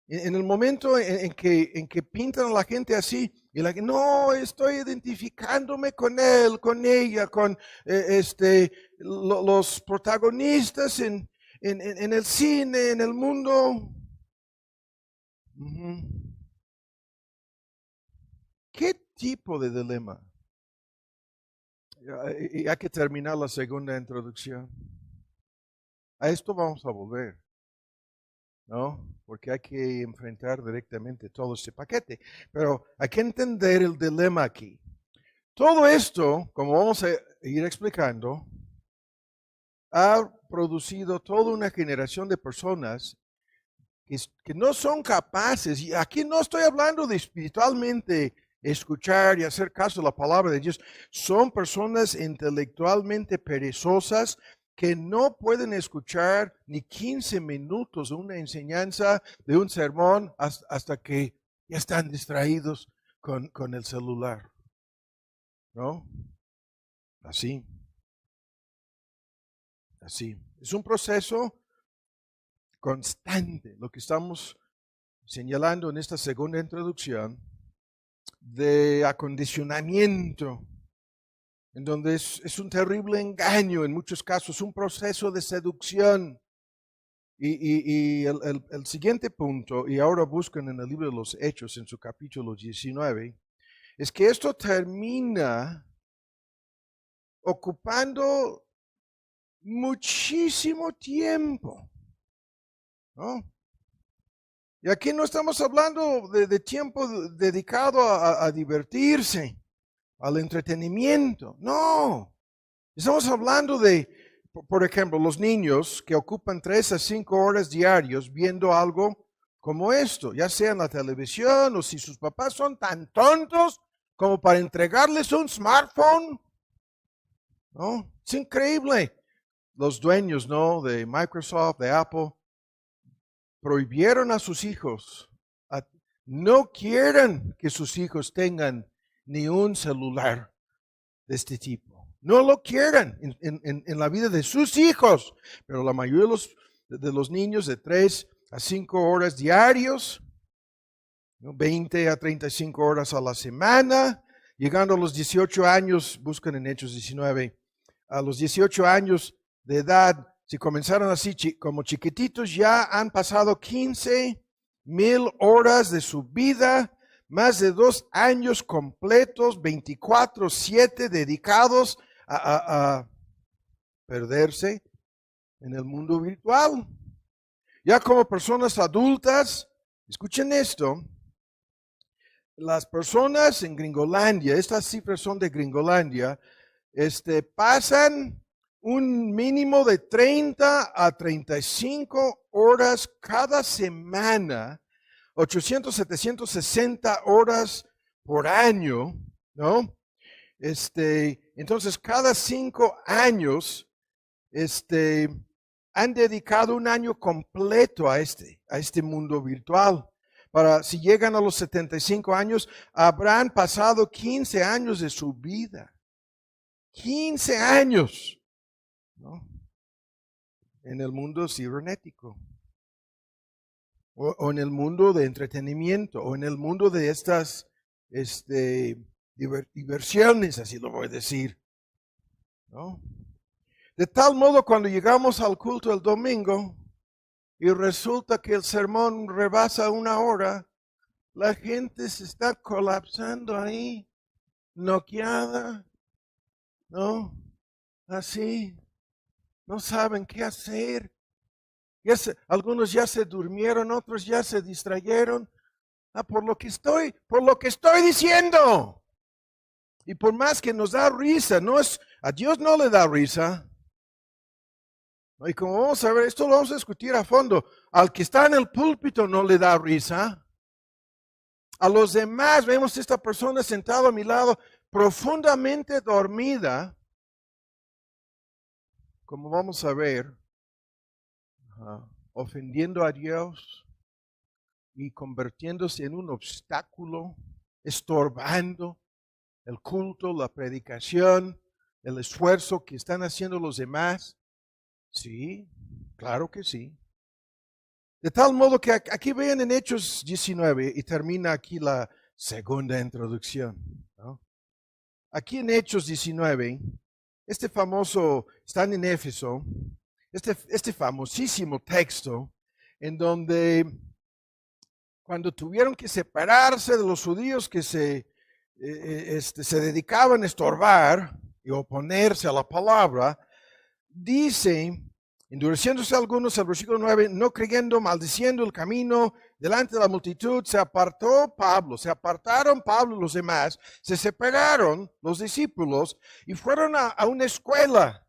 En el momento en que pintan a la gente así, y la que no, estoy identificándome con él, con ella, con los protagonistas en el cine, en el mundo. ¿Qué tipo de dilema? Y hay que terminar la segunda introducción. A esto vamos a volver, ¿no? Porque hay que enfrentar directamente todo este paquete. Pero hay que entender el dilema aquí. Todo esto, como vamos a ir explicando, ha producido toda una generación de personas que no son capaces, y aquí no estoy hablando de espiritualmente escuchar y hacer caso a la palabra de Dios, son personas intelectualmente perezosas que no pueden escuchar ni 15 minutos de una enseñanza, de un sermón, hasta que ya están distraídos con el celular. ¿No? Así. Así. Es un proceso constante, lo que estamos señalando en esta segunda introducción, de acondicionamiento, en donde es un terrible engaño, en muchos casos, un proceso de seducción. Y el siguiente punto, y ahora buscan en el libro de los Hechos, en su capítulo 19, es que esto termina ocupando muchísimo tiempo, ¿no? Y aquí no estamos hablando de tiempo dedicado a divertirse, al entretenimiento, no. Estamos hablando de, por ejemplo, los niños que ocupan 3 a 5 horas diarios viendo algo como esto, ya sea en la televisión o si sus papás son tan tontos como para entregarles un smartphone, ¿no? Es increíble. Los dueños, ¿no? De Microsoft, de Apple, prohibieron a sus hijos. No quieren que sus hijos tengan ni un celular de este tipo. No lo quieren en la vida de sus hijos. Pero la mayoría de los niños de 3 a 5 horas diarios, ¿no? 20 a 35 horas a la semana, llegando a los 18 años, buscan en Hechos 19, a los 18 años de edad, si comenzaron así como chiquititos, ya han pasado 15,000 horas de su vida, más de 2 años completos, 24/7 dedicados a perderse en el mundo virtual. Ya como personas adultas, escuchen esto, las personas en Gringolandia, estas cifras son de Gringolandia, pasan un mínimo de 30 a 35 horas cada semana, 800, 760 horas por año, ¿no? Entonces, cada 5 años, han dedicado un año completo a este mundo virtual. Para si llegan a los 75 años, habrán pasado 15 años de su vida. 15 años, ¿no? En el mundo cibernético. O en el mundo de entretenimiento, o en el mundo de estas diversiones, así lo voy a decir, ¿no? De tal modo, cuando llegamos al culto el domingo y resulta que el sermón rebasa 1 hora, la gente se está colapsando ahí, noqueada, ¿no? Así, no saben qué hacer. Algunos ya se durmieron, otros ya se distrayeron. Por lo que estoy diciendo. Y por más que nos da risa, a Dios no le da risa. Y como vamos a ver, esto lo vamos a discutir a fondo. Al que está en el púlpito no le da risa. A los demás vemos a esta persona sentada a mi lado, profundamente dormida, como vamos a ver, ofendiendo a Dios y convirtiéndose en un obstáculo, estorbando el culto, la predicación, el esfuerzo que están haciendo los demás. Sí, claro que sí. De tal modo que aquí ven en Hechos 19 y termina aquí la segunda introducción, ¿no? Aquí en Hechos 19, están en Éfeso, este famosísimo texto en donde cuando tuvieron que separarse de los judíos que se dedicaban a estorbar y oponerse a la palabra, dice, endureciéndose algunos, el versículo 9, no creyendo, maldiciendo el camino delante de la multitud, se apartaron Pablo y los demás, se separaron los discípulos y fueron a una escuela.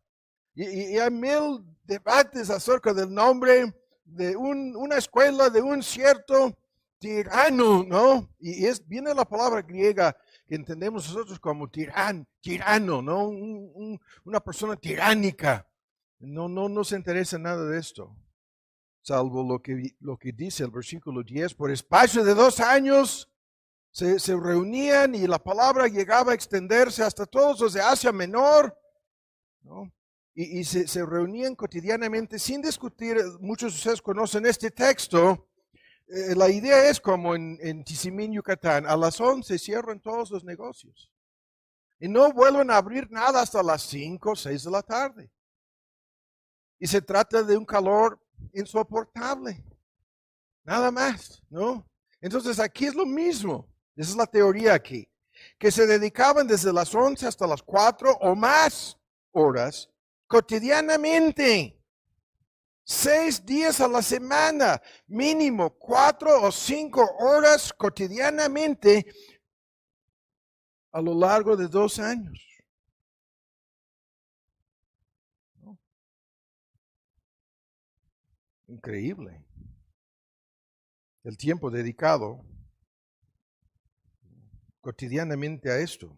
Y hay 1000 debates acerca del nombre de una escuela de un cierto tirano, ¿no? Y viene la palabra griega que entendemos nosotros como tirano, ¿no? Una persona tiránica. No nos interesa nada de esto, salvo lo que dice el versículo 10. Por espacio de 2 años se reunían y la palabra llegaba a extenderse hasta todos los de Asia Menor, ¿no? Y se reunían cotidianamente sin discutir. Muchos de ustedes conocen este texto. La idea es como en Tizimín, Yucatán, a las 11 cierran todos los negocios y no vuelven a abrir nada hasta las 5 o 6 de la tarde. Y se trata de un calor insoportable. Nada más, ¿no? Entonces aquí es lo mismo. Esa es la teoría aquí. Que se dedicaban desde las 11 hasta las 4 o más horas cotidianamente. 6 días a la semana. Mínimo 4 o 5 horas cotidianamente a lo largo de 2 años. Increíble. El tiempo dedicado cotidianamente a esto.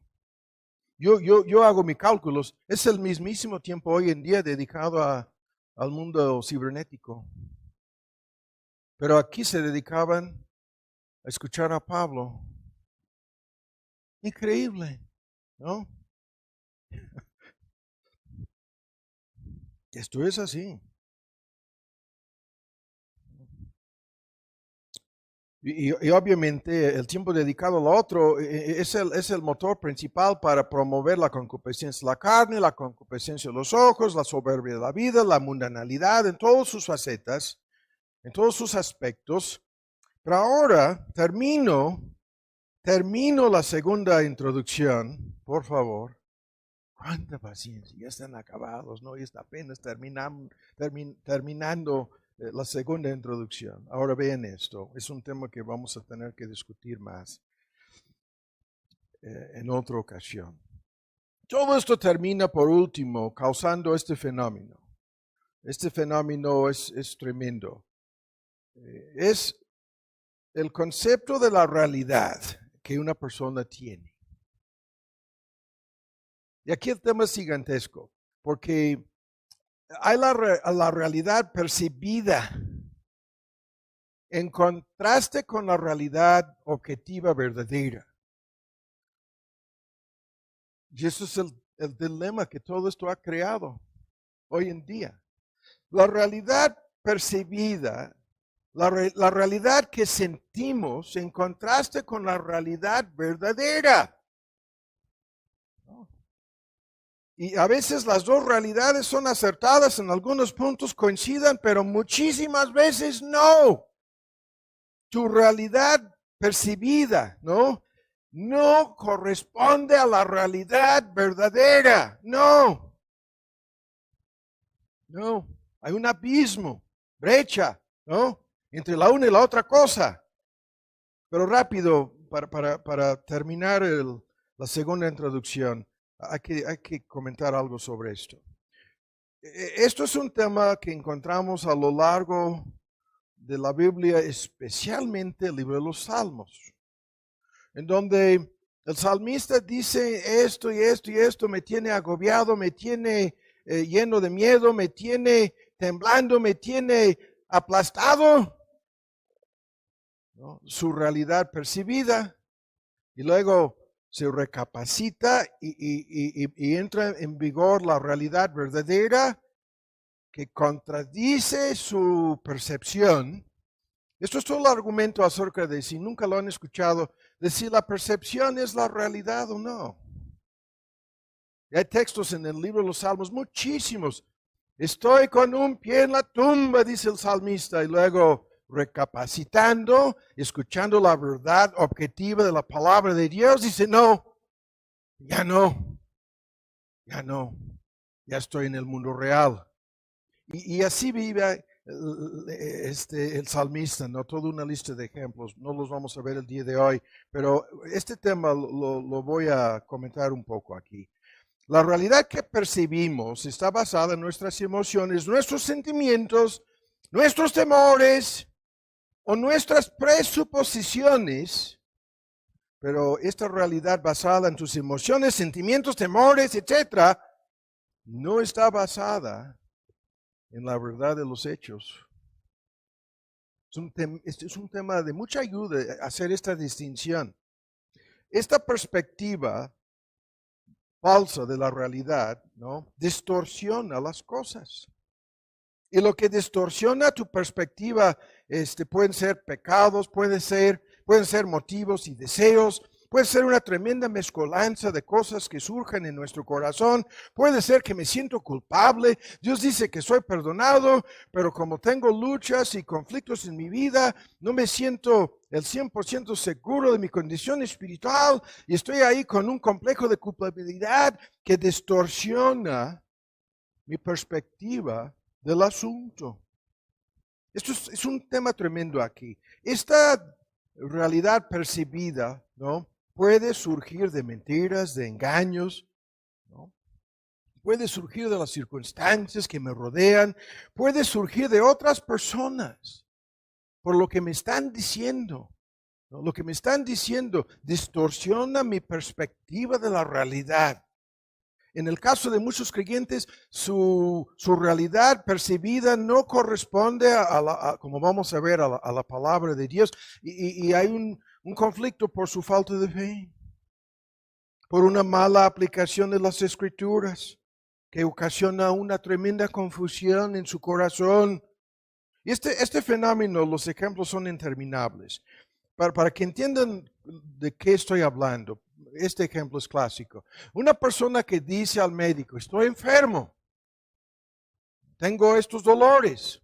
Yo hago mis cálculos. Es el mismísimo tiempo hoy en día dedicado al mundo cibernético. Pero aquí se dedicaban a escuchar a Pablo. Increíble, ¿no? Esto es así. Y obviamente el tiempo dedicado a lo otro es el motor principal para promover la concupiscencia de la carne, la concupiscencia de los ojos, la soberbia de la vida, la mundanalidad en todas sus facetas, en todos sus aspectos. Pero ahora termino la segunda introducción, por favor. Cuánta paciencia, ya están acabados, ¿no? Y está apenas terminando la segunda introducción. Ahora vean esto, es un tema que vamos a tener que discutir más en otra ocasión. Todo esto termina por último causando este fenómeno. Este fenómeno es tremendo. Es el concepto de la realidad que una persona tiene. Y aquí el tema es gigantesco, porque hay la realidad percibida en contraste con la realidad objetiva verdadera. Y eso es el dilema que todo esto ha creado hoy en día. La realidad percibida, la realidad que sentimos en contraste con la realidad verdadera. Y a veces las dos realidades son acertadas, en algunos puntos coinciden, pero muchísimas veces no. Tu realidad percibida, ¿no? No corresponde a la realidad verdadera, no. No, hay un abismo, brecha, ¿no? Entre la una y la otra cosa. Pero rápido, para terminar la segunda introducción, hay que comentar algo sobre esto. Esto es un tema que encontramos a lo largo de la Biblia, especialmente el libro de los Salmos, en donde el salmista dice esto y esto y esto me tiene agobiado, me tiene lleno de miedo, me tiene temblando, me tiene aplastado, ¿no? Su realidad percibida, y luego se recapacita y entra en vigor la realidad verdadera que contradice su percepción. Esto es todo el argumento acerca de, si nunca lo han escuchado, de si la percepción es la realidad o no. Y hay textos en el libro de los Salmos, muchísimos. Estoy con un pie en la tumba, dice el salmista, y luego recapacitando, escuchando la verdad objetiva de la palabra de Dios, dice, no, ya estoy en el mundo real. Y así vive el salmista, ¿no? Toda una lista de ejemplos, no los vamos a ver el día de hoy, pero este tema lo voy a comentar un poco aquí. La realidad que percibimos está basada en nuestras emociones, nuestros sentimientos, nuestros temores o nuestras presuposiciones, pero esta realidad basada en tus emociones, sentimientos, temores, etcétera, no está basada en la verdad de los hechos. Este es un tema de mucha ayuda hacer esta distinción. Esta perspectiva falsa de la realidad, ¿no? Distorsiona las cosas. Y lo que distorsiona tu perspectiva pueden ser pecados, pueden ser motivos y deseos, puede ser una tremenda mezcolanza de cosas que surgen en nuestro corazón, puede ser que me siento culpable, Dios dice que soy perdonado, pero como tengo luchas y conflictos en mi vida, no me siento el 100% seguro de mi condición espiritual y estoy ahí con un complejo de culpabilidad que distorsiona mi perspectiva del asunto. Esto es un tema tremendo aquí. Esta realidad percibida, ¿no? Puede surgir de mentiras, de engaños, ¿no? Puede surgir de las circunstancias que me rodean, puede surgir de otras personas, por lo que me están diciendo, ¿no? Lo que me están diciendo distorsiona mi perspectiva de la realidad. En el caso de muchos creyentes, su realidad percibida no corresponde como vamos a ver, a la palabra de Dios. Y hay un conflicto por su falta de fe, por una mala aplicación de las Escrituras, que ocasiona una tremenda confusión en su corazón. Y este fenómeno, los ejemplos son interminables. Para que entiendan de qué estoy hablando, este ejemplo es clásico. Una persona que dice al médico, estoy enfermo, tengo estos dolores.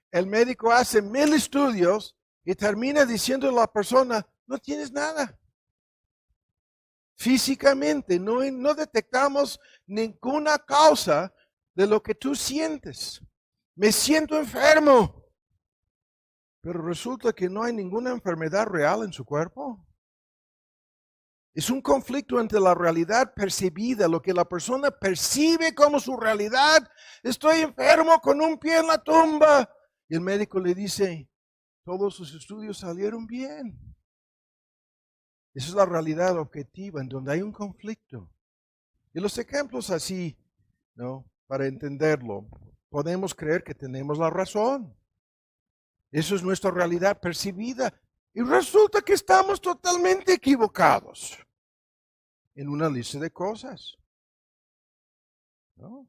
El médico hace 1000 estudios y termina diciendo a la persona, no tienes nada. Físicamente no detectamos ninguna causa de lo que tú sientes. Me siento enfermo. Pero resulta que no hay ninguna enfermedad real en su cuerpo. Es un conflicto entre la realidad percibida, lo que la persona percibe como su realidad. Estoy enfermo con un pie en la tumba. Y el médico le dice, todos sus estudios salieron bien. Esa es la realidad objetiva en donde hay un conflicto. Y los ejemplos así, ¿no? Para entenderlo, podemos creer que tenemos la razón. Eso es nuestra realidad percibida. Y resulta que estamos totalmente equivocados en una lista de cosas, ¿no?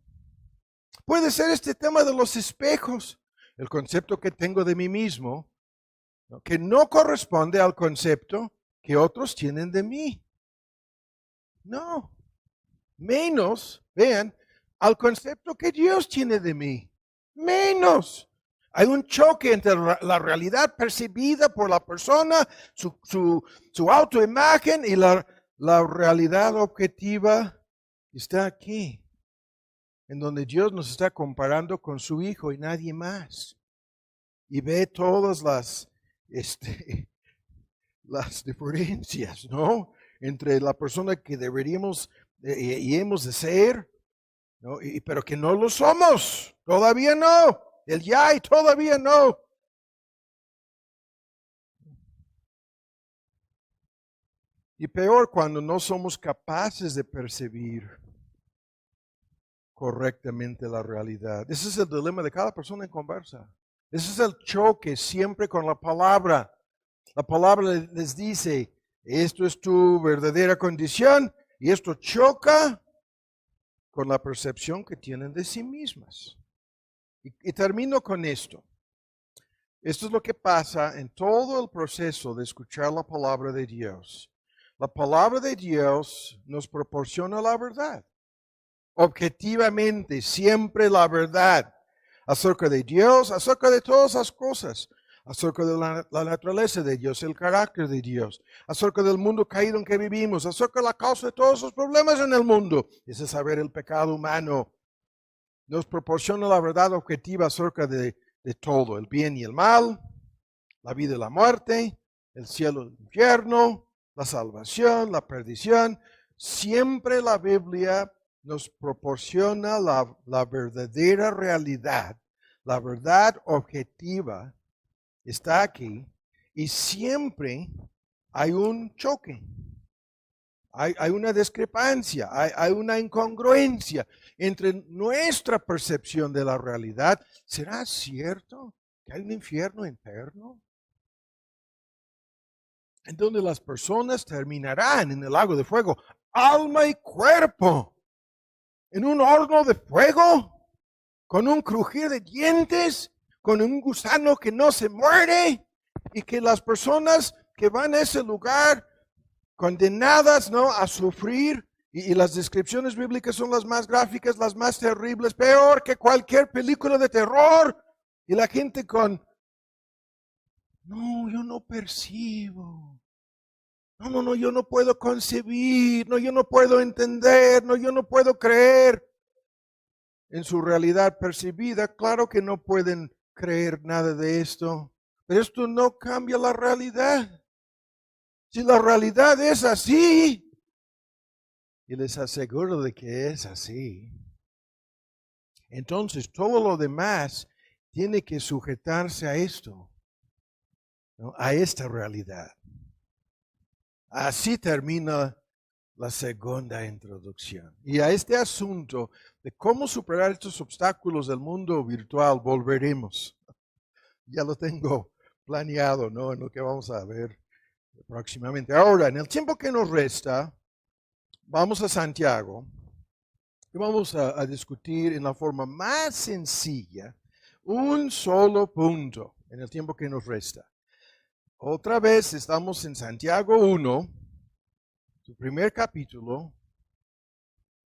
Puede ser este tema de los espejos, el concepto que tengo de mí mismo, ¿no? Que no corresponde al concepto que otros tienen de mí. No, menos, vean, al concepto que Dios tiene de mí. Menos. Hay un choque entre la realidad percibida por la persona, su autoimagen y la realidad objetiva que está aquí, en donde Dios nos está comparando con su Hijo y nadie más. Y ve todas las diferencias, ¿no? Entre la persona que deberíamos y hemos de ser, ¿no? Pero que no lo somos, todavía no. El ya y todavía no. Y peor cuando no somos capaces de percibir correctamente la realidad. Ese es el dilema de cada persona en conversa. Ese es el choque siempre con la palabra. La palabra les dice, esto es tu verdadera condición y esto choca con la percepción que tienen de sí mismas. Y termino con esto. Esto es lo que pasa en todo el proceso de escuchar la palabra de Dios. La palabra de Dios nos proporciona la verdad. Objetivamente, siempre la verdad. Acerca de Dios, acerca de todas las cosas. Acerca de la naturaleza de Dios, el carácter de Dios. Acerca del mundo caído en que vivimos. Acerca de la causa de todos los problemas en el mundo. Ese es saber el pecado humano. Nos proporciona la verdad objetiva acerca de todo, el bien y el mal, la vida y la muerte, el cielo y el infierno, la salvación, la perdición. Siempre la Biblia nos proporciona la verdadera realidad, la verdad objetiva está aquí y siempre hay un choque. Hay una discrepancia, hay una incongruencia entre nuestra percepción de la realidad. ¿Será cierto que hay un infierno interno? En donde las personas terminarán en el lago de fuego, alma y cuerpo, en un horno de fuego, con un crujir de dientes, con un gusano que no se muere, y que las personas que van a ese lugar condenadas, ¿no?, a sufrir, y las descripciones bíblicas son las más gráficas, las más terribles, peor que cualquier película de terror, y la gente no, yo no percibo, no, yo no puedo concebir, no, yo no puedo entender, no, yo no puedo creer. En su realidad percibida, claro que no pueden creer nada de esto, pero esto no cambia la realidad. Si la realidad es así, y les aseguro de que es así, entonces todo lo demás tiene que sujetarse a esto, ¿no?, a esta realidad. Así termina la segunda introducción. Y a este asunto de cómo superar estos obstáculos del mundo virtual volveremos. Ya lo tengo planeado, ¿no? En lo que vamos a ver próximamente. Ahora, en el tiempo que nos resta, vamos a Santiago y vamos a discutir en la forma más sencilla un solo punto en el tiempo que nos resta. Otra vez estamos en Santiago 1, su primer capítulo.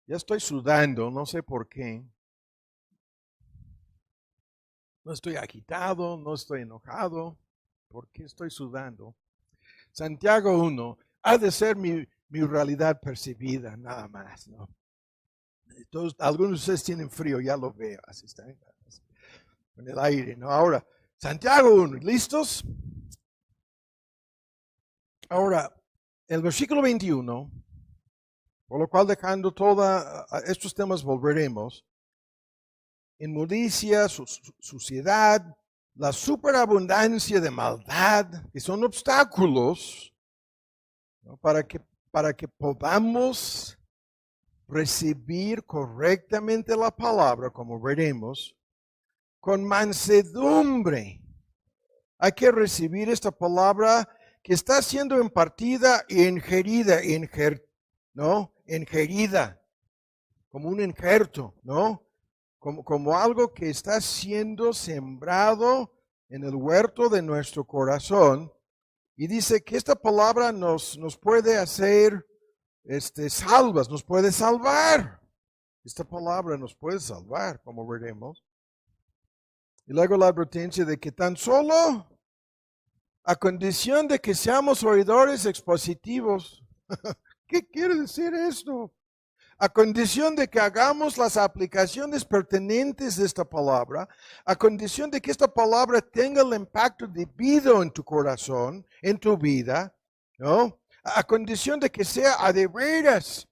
Ya estoy sudando, no sé por qué. No estoy agitado, no estoy enojado. ¿Por qué estoy sudando? Santiago 1 ha de ser mi realidad percibida, nada más, ¿no? Entonces, algunos de ustedes tienen frío, ya lo veo, así están con el aire, ¿no? Ahora, Santiago 1, ¿listos? Ahora, el versículo 21, por lo cual dejando todos estos temas volveremos, inmundicia, suciedad, la superabundancia de maldad, que son obstáculos, ¿no? para que podamos recibir correctamente la palabra, como veremos, con mansedumbre. Hay que recibir esta palabra que está siendo impartida y ingerida, ¿no? Ingerida, como un injerto, ¿no? Como algo que está siendo sembrado en el huerto de nuestro corazón. Y dice que esta palabra nos puede hacer salvas, nos puede salvar. Esta palabra nos puede salvar, como veremos. Y luego la advertencia de que tan solo a condición de que seamos oidores expositivos. ¿Qué quiere decir esto? A condición de que hagamos las aplicaciones pertinentes de esta palabra, a condición de que esta palabra tenga el impacto debido en tu corazón, en tu vida, ¿no? A condición de que sea a de veras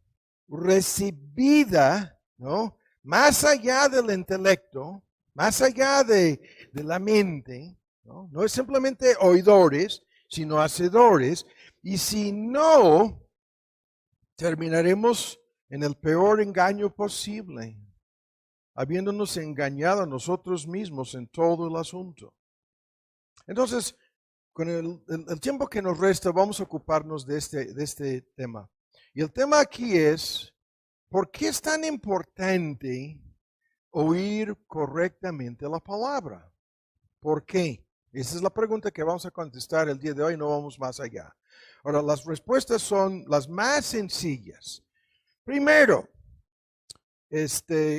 recibida, ¿no? Más allá del intelecto, más allá de la mente, ¿no? No es simplemente oidores, sino hacedores. Y si no, terminaremos en el peor engaño posible, habiéndonos engañado a nosotros mismos en todo el asunto. Entonces, con el tiempo que nos resta, vamos a ocuparnos de este tema. Y el tema aquí es, ¿por qué es tan importante oír correctamente la palabra? ¿Por qué? Esa es la pregunta que vamos a contestar el día de hoy, no vamos más allá. Ahora, las respuestas son las más sencillas. Primero,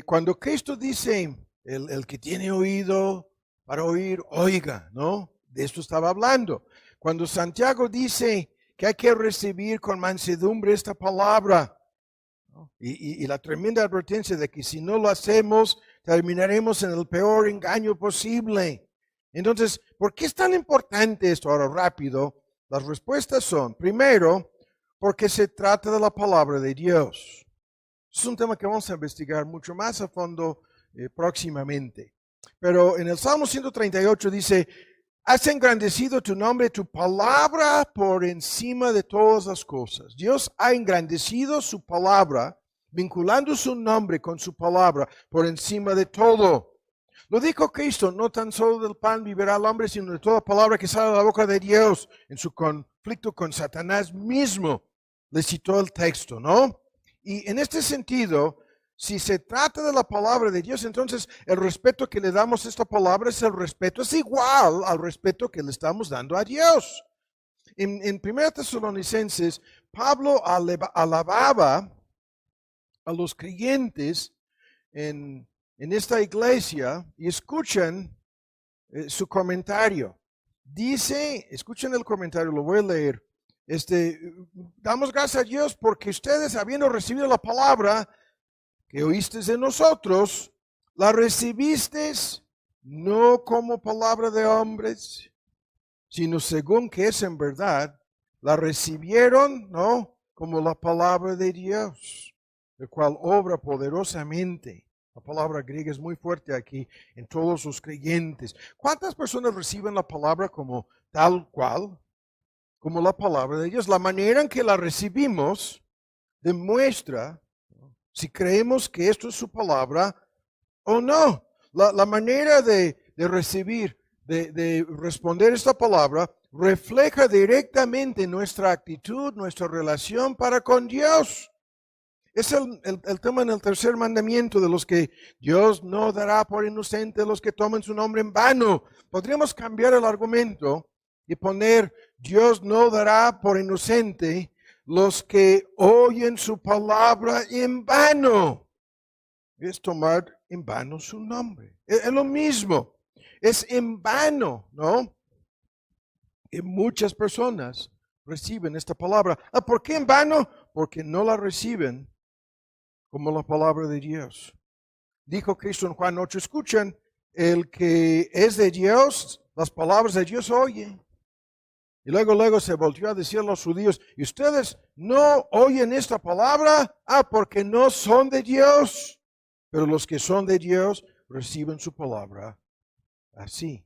cuando Cristo dice, el que tiene oído para oír, oiga, ¿no? De esto estaba hablando. Cuando Santiago dice que hay que recibir con mansedumbre esta palabra, ¿no? Y la tremenda advertencia de que si no lo hacemos, terminaremos en el peor engaño posible. Entonces, ¿por qué es tan importante esto? Ahora, rápido, las respuestas son, primero, porque se trata de la palabra de Dios. Es un tema que vamos a investigar mucho más a fondo próximamente. Pero en el Salmo 138 dice, has engrandecido tu nombre, tu palabra por encima de todas las cosas. Dios ha engrandecido su palabra, vinculando su nombre con su palabra por encima de todo. Lo dijo Cristo, no tan solo del pan vivirá el hombre, sino de toda palabra que sale de la boca de Dios. En su conflicto con Satanás mismo le citó el texto, ¿no? Y en este sentido, si se trata de la palabra de Dios, entonces el respeto que le damos a esta palabra es igual al respeto que le estamos dando a Dios. En 1 Tesalonicenses, Pablo alababa a los creyentes en esta iglesia y escuchen su comentario. Dice, escuchen el comentario, lo voy a leer. Damos gracias a Dios porque ustedes, habiendo recibido la palabra que oísteis de nosotros, la recibisteis no como palabra de hombres, sino según que es en verdad, la recibieron, ¿no? Como la palabra de Dios, el cual obra poderosamente. La palabra griega es muy fuerte aquí en todos los creyentes. ¿Cuántas personas reciben la palabra como tal cual? Como la palabra de Dios. La manera en que la recibimos demuestra si creemos que esto es su palabra o no. La manera de recibir, de responder esta palabra, refleja directamente nuestra actitud, nuestra relación para con Dios. Es el tema en el tercer mandamiento de los que Dios no dará por inocente a los que tomen su nombre en vano. Podríamos cambiar el argumento y poner Dios no dará por inocente los que oyen su palabra en vano. Es tomar en vano su nombre. Es lo mismo. Es en vano, ¿no? Y muchas personas reciben esta palabra. ¿Por qué en vano? Porque no la reciben como la palabra de Dios. Dijo Cristo en Juan 8, escuchen, el que es de Dios, las palabras de Dios oye. Y luego se volvió a decir a los judíos, ¿y ustedes no oyen esta palabra? Porque no son de Dios. Pero los que son de Dios reciben su palabra así.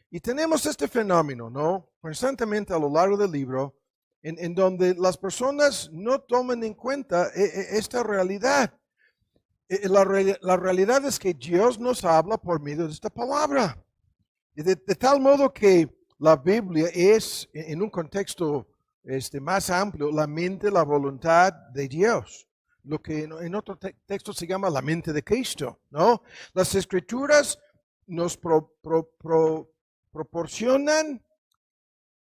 Y tenemos este fenómeno, ¿no? Constantemente a lo largo del libro, en donde las personas no toman en cuenta esta realidad. La realidad es que Dios nos habla por medio de esta palabra. De tal modo que la Biblia es, en un contexto más amplio, la mente, la voluntad de Dios. Lo que en otro texto se llama la mente de Cristo, ¿no? Las Escrituras nos proporcionan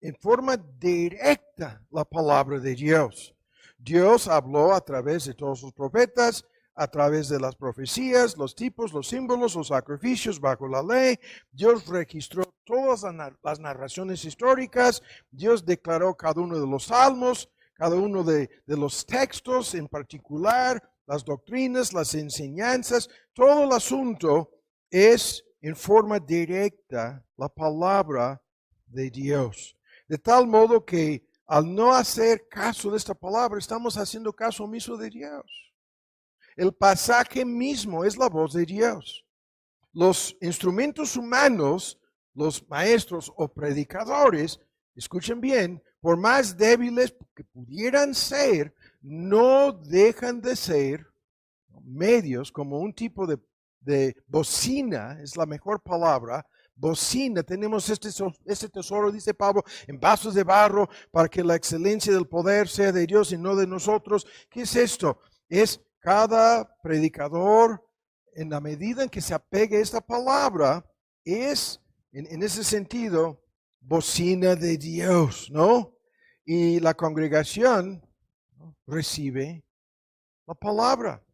en forma directa la palabra de Dios. Dios habló a través de todos los profetas, a través de las profecías, los tipos, los símbolos, los sacrificios bajo la ley. Dios registró todas las narraciones históricas. Dios declaró cada uno de los salmos, cada uno de los textos en particular, las doctrinas, las enseñanzas. Todo el asunto es en forma directa la palabra de Dios. De tal modo que al no hacer caso de esta palabra, estamos haciendo caso omiso de Dios. El pasaje mismo es la voz de Dios. Los instrumentos humanos, los maestros o predicadores, escuchen bien, por más débiles que pudieran ser, no dejan de ser medios como un tipo de bocina, es la mejor palabra, bocina. Tenemos este tesoro, dice Pablo, en vasos de barro para que la excelencia del poder sea de Dios y no de nosotros. ¿Qué es esto? Es cada predicador, en la medida en que se apegue a esta palabra, es en ese sentido bocina de Dios, ¿no? Y la congregación recibe la palabra.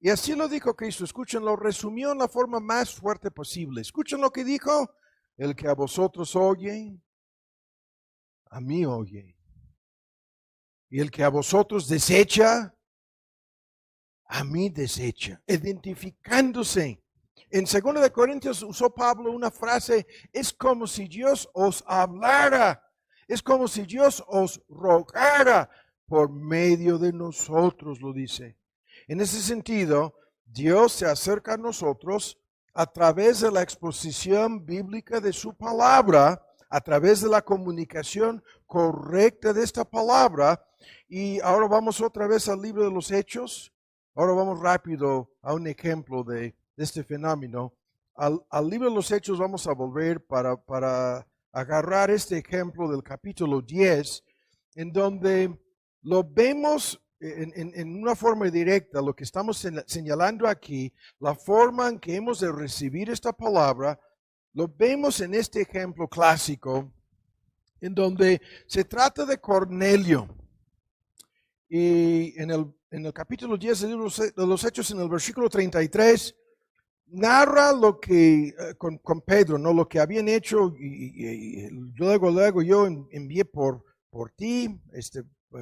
Y así lo dijo Cristo. Escuchen, lo resumió en la forma más fuerte posible. Escuchen lo que dijo. El que a vosotros oye, a mí oye. Y el que a vosotros desecha, a mí desecha. Identificándose. En 2 Corintios usó Pablo una frase, es como si Dios os hablara. Es como si Dios os rogara por medio de nosotros, lo dice. En ese sentido, Dios se acerca a nosotros a través de la exposición bíblica de su palabra, a través de la comunicación correcta de esta palabra. Y ahora vamos otra vez al libro de los Hechos. Ahora vamos rápido a un ejemplo de este fenómeno. Al libro de los Hechos vamos a volver para agarrar este ejemplo del capítulo 10, en donde lo vemos en una forma directa, lo que estamos señalando aquí, la forma en que hemos de recibir esta palabra, lo vemos en este ejemplo clásico, en donde se trata de Cornelio. Y en el capítulo 10 del libro de los Hechos, en el versículo 33, narra lo que, con Pedro, ¿no? Lo que habían hecho, y luego yo envié por ti,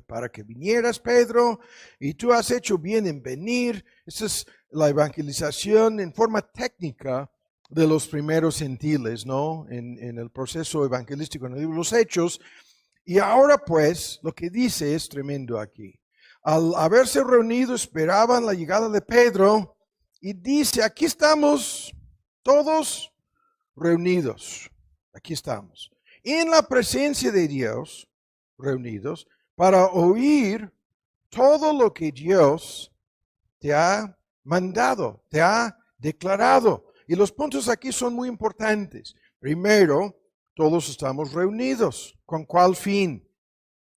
para que vinieras, Pedro, y tú has hecho bien en venir. Esa es la evangelización en forma técnica de los primeros gentiles, ¿no? En el proceso evangelístico en el libro de los Hechos. Y ahora pues, lo que dice es tremendo aquí. Al haberse reunido, esperaban la llegada de Pedro, y dice, aquí estamos todos reunidos. Aquí estamos. En la presencia de Dios, reunidos, para oír todo lo que Dios te ha mandado, te ha declarado. Y los puntos aquí son muy importantes. Primero, todos estamos reunidos. ¿Con cuál fin?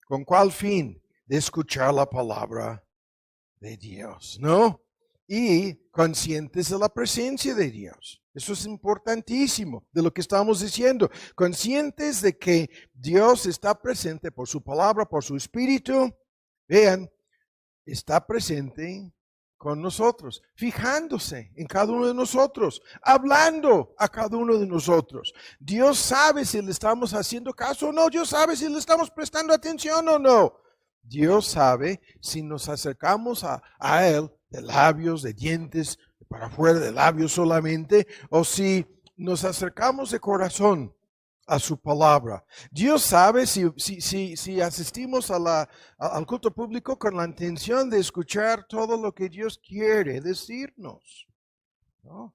¿Con cuál fin? De escuchar la palabra de Dios, ¿no? Y conscientes de la presencia de Dios. Eso es importantísimo de lo que estamos diciendo. Conscientes de que Dios está presente por su palabra, por su espíritu. Vean, está presente con nosotros, fijándose en cada uno de nosotros, hablando a cada uno de nosotros. Dios sabe si le estamos haciendo caso o no. Dios sabe si le estamos prestando atención o no. Dios sabe si nos acercamos a Él de labios, de dientes, para afuera de labios solamente, o si nos acercamos de corazón a su palabra. Dios sabe si asistimos al culto público con la intención de escuchar todo lo que Dios quiere decirnos, ¿no?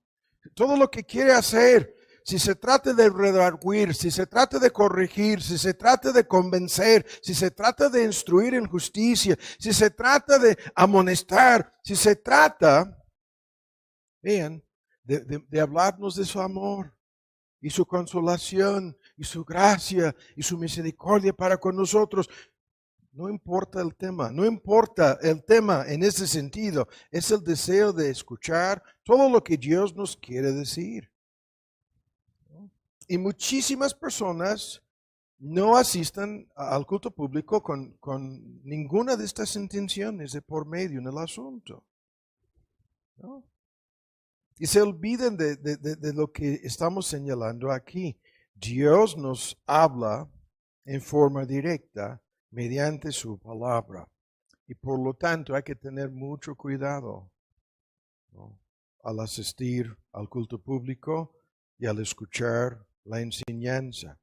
Todo lo que quiere hacer. Si se trata de redarguir, si se trata de corregir, si se trata de convencer, si se trata de instruir en justicia, si se trata de amonestar, si se trata, vean, de hablarnos de su amor y su consolación y su gracia y su misericordia para con nosotros. No importa el tema, no importa el tema en ese sentido. Es el deseo de escuchar todo lo que Dios nos quiere decir. Y muchísimas personas no asistan al culto público con ninguna de estas intenciones de por medio en el asunto, ¿no? Y se olviden de lo que estamos señalando aquí. Dios nos habla en forma directa mediante su palabra. Y por lo tanto hay que tener mucho cuidado, ¿no?, al asistir al culto público y al escuchar la enseñanza.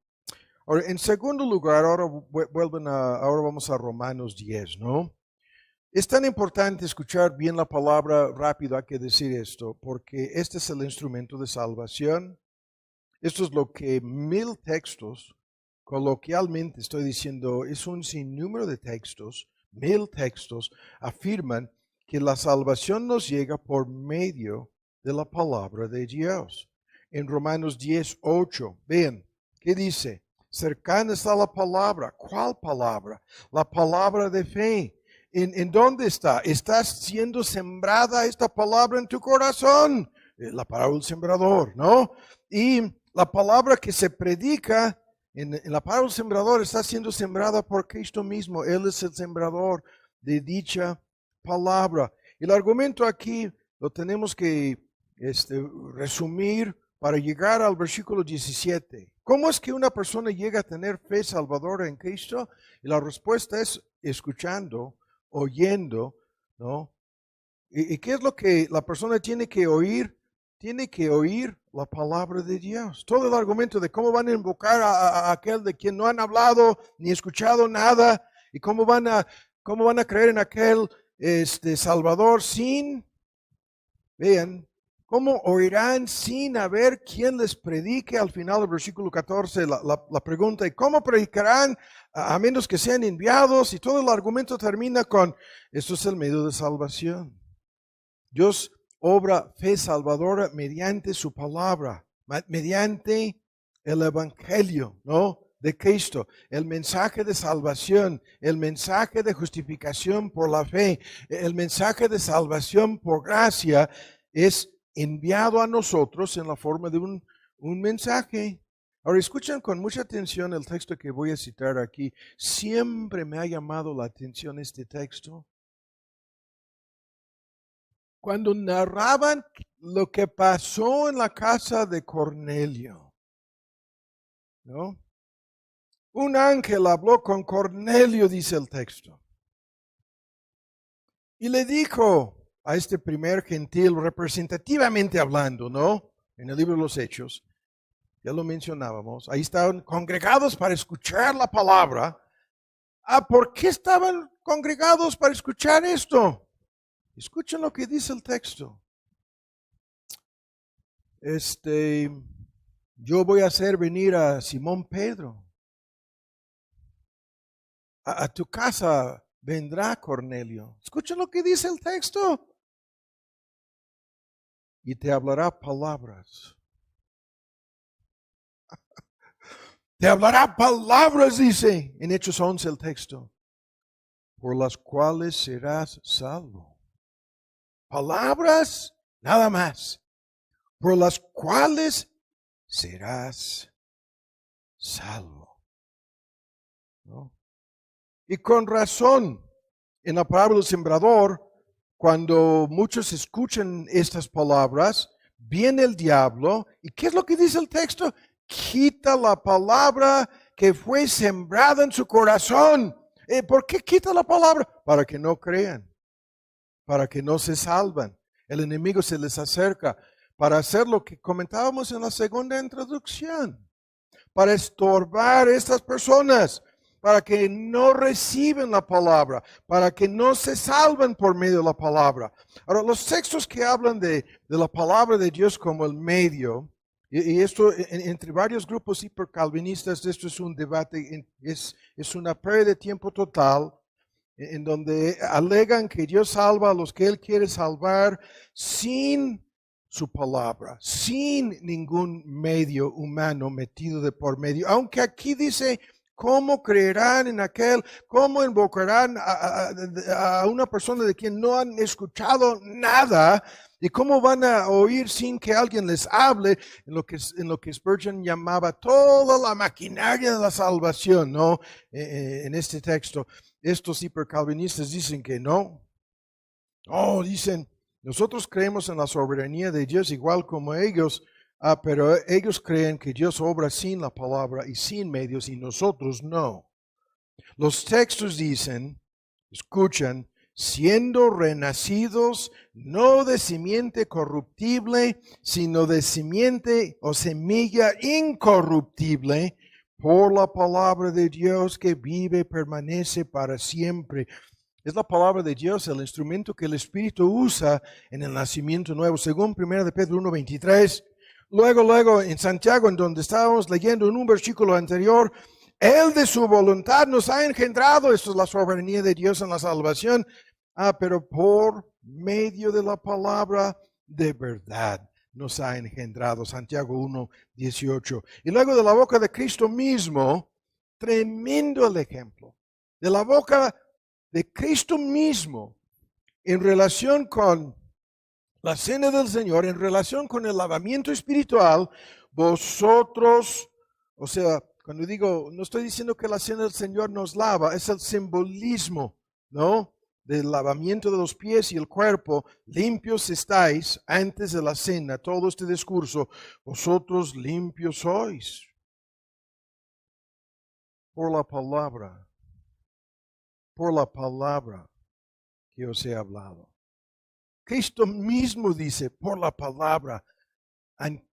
Ahora, en segundo lugar, ahora vamos a Romanos 10, ¿no? Es tan importante escuchar bien la palabra, rápido hay que decir esto, porque este es el instrumento de salvación. Esto es lo que 1000 textos, coloquialmente estoy diciendo, es un sinnúmero de textos, 1000 textos, afirman que la salvación nos llega por medio de la palabra de Dios. En Romanos 10:8, vean, ¿qué dice? Cercana está la palabra. ¿Cuál palabra? La palabra de fe. ¿En dónde está? Está siendo sembrada esta palabra en tu corazón. La parábola del sembrador, ¿no? Y la palabra que se predica en la parábola del sembrador está siendo sembrada por Cristo mismo. Él es el sembrador de dicha palabra. El argumento aquí lo tenemos que resumir para llegar al versículo 17. ¿Cómo es que una persona llega a tener fe salvadora en Cristo? Y la respuesta es escuchando, oyendo, ¿no? ¿Y qué es lo que la persona tiene que oír? Tiene que oír la palabra de Dios. Todo el argumento de cómo van a invocar a aquel de quien no han hablado ni escuchado nada, y cómo van a creer en aquel Salvador sin, vean, ¿cómo oirán sin haber quien les predique? Al final del versículo 14, la pregunta, ¿y cómo predicarán a menos que sean enviados? Y todo el argumento termina con, esto es el medio de salvación. Dios obra fe salvadora mediante su palabra, mediante el evangelio, ¿no?, de Cristo, el mensaje de salvación, el mensaje de justificación por la fe, el mensaje de salvación por gracia es enviado a nosotros en la forma de un mensaje. Ahora escuchen con mucha atención el texto que voy a citar aquí. Siempre me ha llamado la atención este texto. Cuando narraban lo que pasó en la casa de Cornelio, ¿no? Un ángel habló con Cornelio, dice el texto, y le dijo a este primer gentil, representativamente hablando, ¿no?, en el libro de los Hechos, ya lo mencionábamos, ahí estaban congregados para escuchar la palabra. ¿Por qué estaban congregados para escuchar esto? Escuchen lo que dice el texto. Yo voy a hacer venir a Simón Pedro a tu casa vendrá Cornelio. Escucha lo que dice el texto. Y te hablará palabras. Te hablará palabras, dice en Hechos 11 el texto, por las cuales serás salvo. Palabras, nada más, por las cuales serás salvo. ¿No? Y con razón, en la parábola del sembrador, cuando muchos escuchan estas palabras, viene el diablo, ¿y qué es lo que dice el texto? Quita la palabra que fue sembrada en su corazón. ¿Por qué quita la palabra? Para que no crean, para que no se salvan. El enemigo se les acerca para hacer lo que comentábamos en la segunda introducción, para estorbar a estas personas, para que no reciben la palabra, para que no se salven por medio de la palabra. Ahora, los textos que hablan de la palabra de Dios como el medio, y esto entre varios grupos hipercalvinistas, esto es un debate, es una pérdida de tiempo total, en donde alegan que Dios salva a los que Él quiere salvar sin su palabra, sin ningún medio humano metido de por medio. Aunque aquí dice, ¿cómo creerán en aquel? ¿Cómo invocarán a una persona de quien no han escuchado nada? ¿Y cómo van a oír sin que alguien les hable? En lo que Spurgeon llamaba toda la maquinaria de la salvación, ¿no? En este texto, estos hipercalvinistas dicen que no. Oh, dicen, nosotros creemos en la soberanía de Dios igual como ellos, pero ellos creen que Dios obra sin la palabra y sin medios y nosotros no. Los textos dicen, escuchan, siendo renacidos no de simiente corruptible, sino de simiente o semilla incorruptible, por la palabra de Dios que vive y permanece para siempre. Es la palabra de Dios el instrumento que el Espíritu usa en el nacimiento nuevo, según 1 de Pedro 1:23. Luego en Santiago, en donde estábamos leyendo en un versículo anterior, Él de su voluntad nos ha engendrado, esto es la soberanía de Dios en la salvación, pero por medio de la palabra de verdad nos ha engendrado, Santiago 1:18. Y luego de la boca de Cristo mismo, tremendo el ejemplo, de la boca de Cristo mismo, en relación con la cena del Señor, en relación con el lavamiento espiritual, vosotros, o sea, cuando digo, no estoy diciendo que la cena del Señor nos lava, es el simbolismo, ¿no? Del lavamiento de los pies y el cuerpo, limpios estáis antes de la cena, todo este discurso, vosotros limpios sois por la palabra que os he hablado. Cristo mismo dice, por la palabra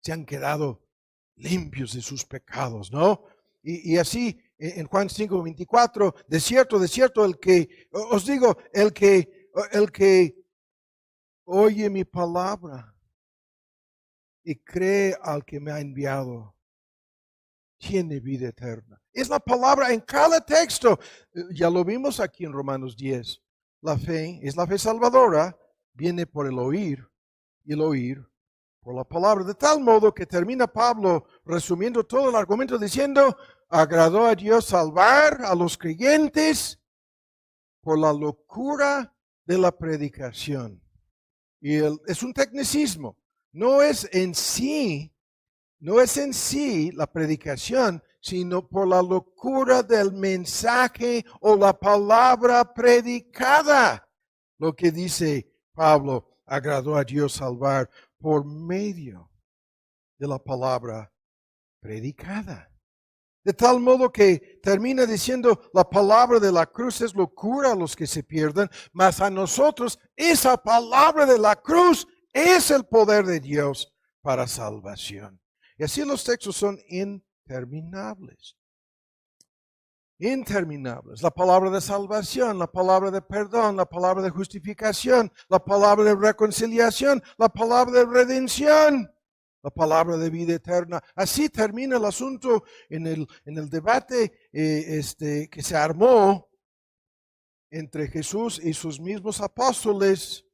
se han quedado limpios de sus pecados, ¿no? Y así en Juan 5:24, de cierto, el que, os digo, el que oye mi palabra y cree al que me ha enviado, tiene vida eterna. Es la palabra en cada texto. Ya lo vimos aquí en Romanos 10. La fe es la fe salvadora, viene por el oír y el oír por la palabra. De tal modo que termina Pablo resumiendo todo el argumento diciendo, agradó a Dios salvar a los creyentes por la locura de la predicación. Y es un tecnicismo. No es en sí la predicación, sino por la locura del mensaje o la palabra predicada. Lo que dice Pablo, agradó a Dios salvar por medio de la palabra predicada. De tal modo que termina diciendo, la palabra de la cruz es locura a los que se pierden, mas a nosotros esa palabra de la cruz es el poder de Dios para salvación. Y así los textos son interminables. Interminables. La palabra de salvación, la palabra de perdón, la palabra de justificación, la palabra de reconciliación, la palabra de redención, la palabra de vida eterna. Así termina el asunto en el debate que se armó entre Jesús y sus mismos apóstoles,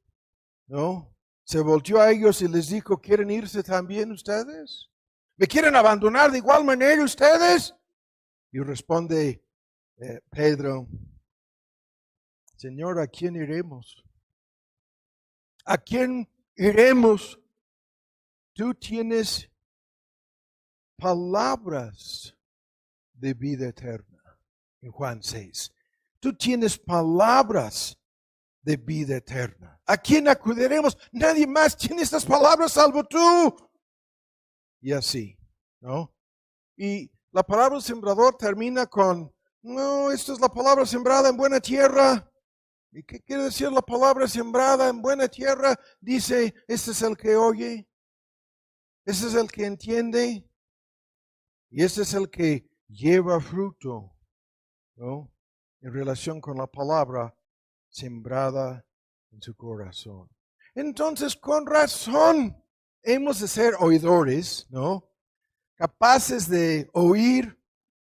¿no? Se volteó a ellos y les dijo, ¿quieren irse también ustedes? ¿Me quieren abandonar de igual manera ustedes? Y responde Pedro, Señor, ¿a quién iremos? ¿A quién iremos? Tú tienes palabras de vida eterna. En Juan 6. Tú tienes palabras de vida eterna. ¿A quién acudiremos? Nadie más tiene estas palabras salvo tú. Y así, ¿no? Y la palabra sembrador termina con, no, esto es la palabra sembrada en buena tierra. ¿Y qué quiere decir la palabra sembrada en buena tierra? Dice, este es el que oye, este es el que entiende, y este es el que lleva fruto, ¿no? En relación con la palabra sembrada en su corazón. Entonces, con razón, hemos de ser oidores, ¿no? Capaces de oír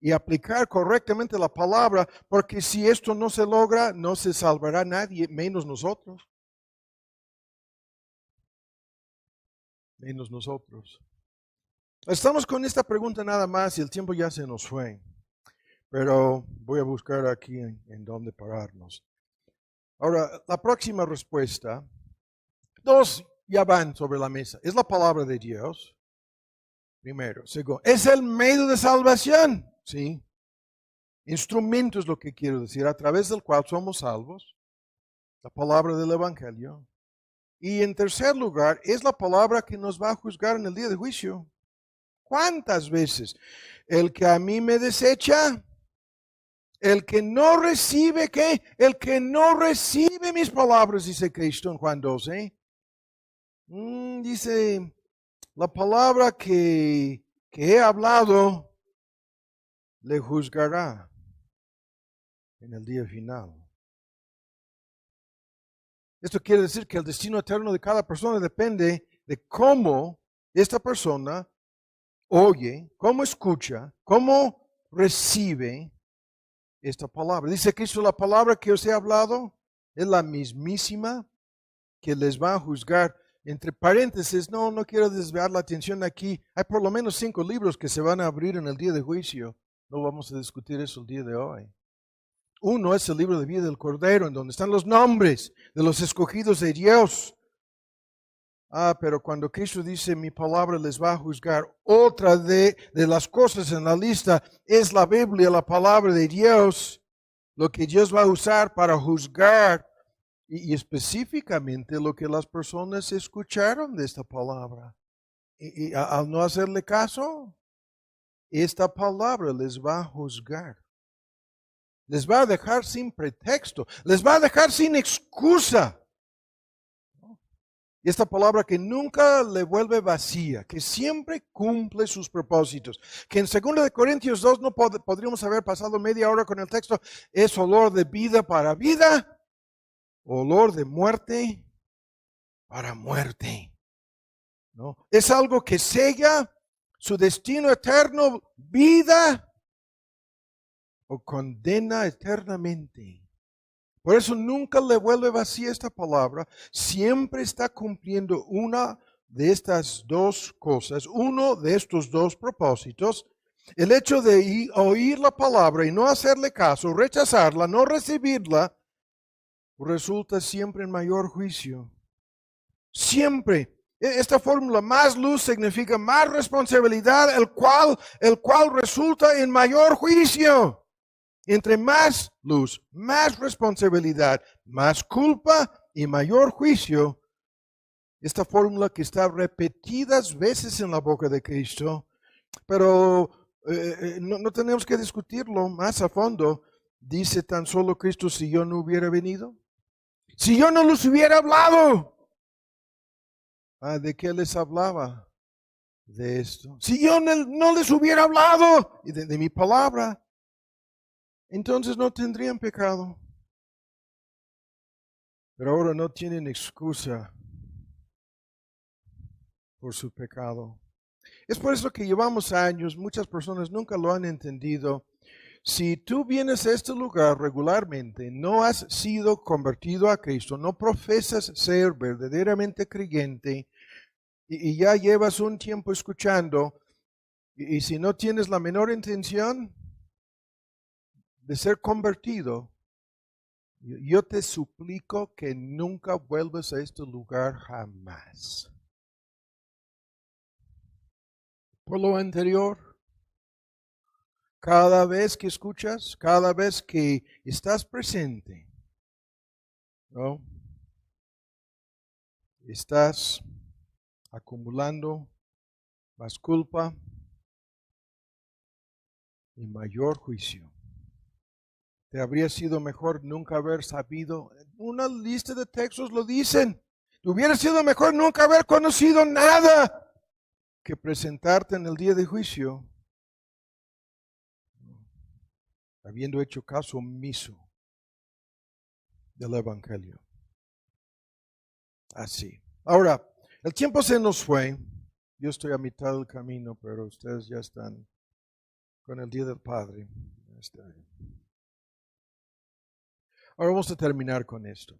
y aplicar correctamente la palabra, porque si esto no se logra, no se salvará nadie, menos nosotros. Menos nosotros. Estamos con esta pregunta nada más y el tiempo ya se nos fue, pero voy a buscar aquí en dónde pararnos. Ahora, la próxima respuesta, dos ya van sobre la mesa. Es la palabra de Dios. Primero. Segundo, es el medio de salvación. Sí. Instrumento es lo que quiero decir, a través del cual somos salvos. La palabra del Evangelio. Y en tercer lugar, es la palabra que nos va a juzgar en el día de juicio. ¿Cuántas veces? El que a mí me desecha, el que no recibe, ¿qué? El que no recibe mis palabras, dice Cristo en Juan 12. Dice, la palabra que he hablado, le juzgará en el día final. Esto quiere decir que el destino eterno de cada persona depende de cómo esta persona oye, cómo escucha, cómo recibe esta palabra. Dice Cristo, la palabra que os he hablado es la mismísima que les va a juzgar. Entre paréntesis, no quiero desviar la atención aquí. Hay por lo menos 5 libros que se van a abrir en el día de juicio. No vamos a discutir eso el día de hoy. Uno es el libro de vida del Cordero, en donde están los nombres de los escogidos de Dios. Pero cuando Cristo dice, mi palabra les va a juzgar, otra de las cosas en la lista es la Biblia, la palabra de Dios, lo que Dios va a usar para juzgar, y específicamente lo que las personas escucharon de esta palabra. Y al no hacerle caso, esta palabra les va a juzgar. Les va a dejar sin pretexto, les va a dejar sin excusa. Y esta palabra que nunca le vuelve vacía, que siempre cumple sus propósitos. Que en 2 Corintios 2 no podríamos haber pasado media hora con el texto. Es olor de vida para vida, olor de muerte para muerte. ¿No? Es algo que sella su destino eterno, vida o condena eternamente. Por eso nunca le vuelve vacía esta palabra. Siempre está cumpliendo una de estas dos cosas, uno de estos dos propósitos. El hecho de oír la palabra y no hacerle caso, rechazarla, no recibirla, resulta siempre en mayor juicio. Siempre. Esta fórmula, más luz significa más responsabilidad, el cual resulta en mayor juicio. Entre más luz, más responsabilidad, más culpa y mayor juicio. Esta fórmula que está repetidas veces en la boca de Cristo, pero no tenemos que discutirlo más a fondo. Dice tan solo Cristo, si yo no hubiera venido, si yo no les hubiera hablado. ¿De qué les hablaba? De esto. Si yo no les hubiera hablado de mi palabra, entonces no tendrían pecado. Pero ahora no tienen excusa por su pecado. Es por eso que llevamos años, muchas personas nunca lo han entendido. si tú vienes a este lugar regularmente, no has sido convertido a Cristo, no profesas ser verdaderamente creyente y ya llevas un tiempo escuchando, y si no tienes la menor intención de ser convertido, yo te suplico que nunca vuelvas a este lugar jamás. Por lo anterior, cada vez que escuchas, cada vez que estás presente, ¿no? Estás acumulando más culpa y mayor juicio. Te habría sido mejor nunca haber sabido. Una lista de textos lo dicen. Te hubiera sido mejor nunca haber conocido nada que presentarte en el día de juicio habiendo hecho caso omiso del Evangelio. Así. Ahora, el tiempo se nos fue. Yo estoy a mitad del camino, pero ustedes ya están con el Día del Padre. Ahora vamos a terminar con esto.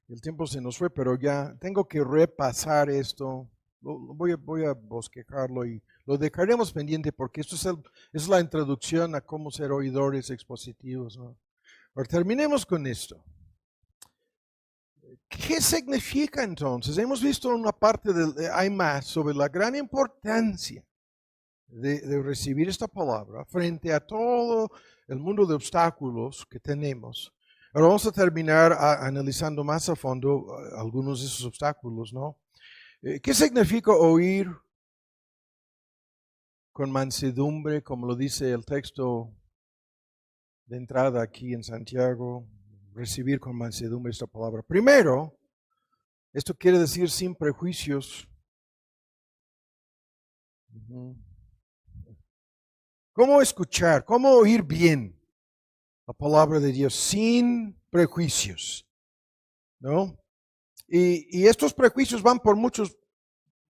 El tiempo se nos fue, pero ya tengo que repasar esto. Voy a bosquejarlo y lo dejaremos pendiente porque esto es la introducción a cómo ser oidores expositivos, ¿no? Ahora terminemos con esto. ¿Qué significa entonces? Hemos visto una parte, hay más, sobre la gran importancia de recibir esta palabra frente a todo el mundo de obstáculos que tenemos. Ahora vamos a terminar analizando más a fondo algunos de esos obstáculos, ¿no? ¿Qué significa oír con mansedumbre, como lo dice el texto de entrada aquí en Santiago? Recibir con mansedumbre esta palabra. Primero, esto quiere decir sin prejuicios. ¿Cómo escuchar? ¿Cómo oír bien la palabra de Dios sin prejuicios? ¿No? Y estos prejuicios van por muchos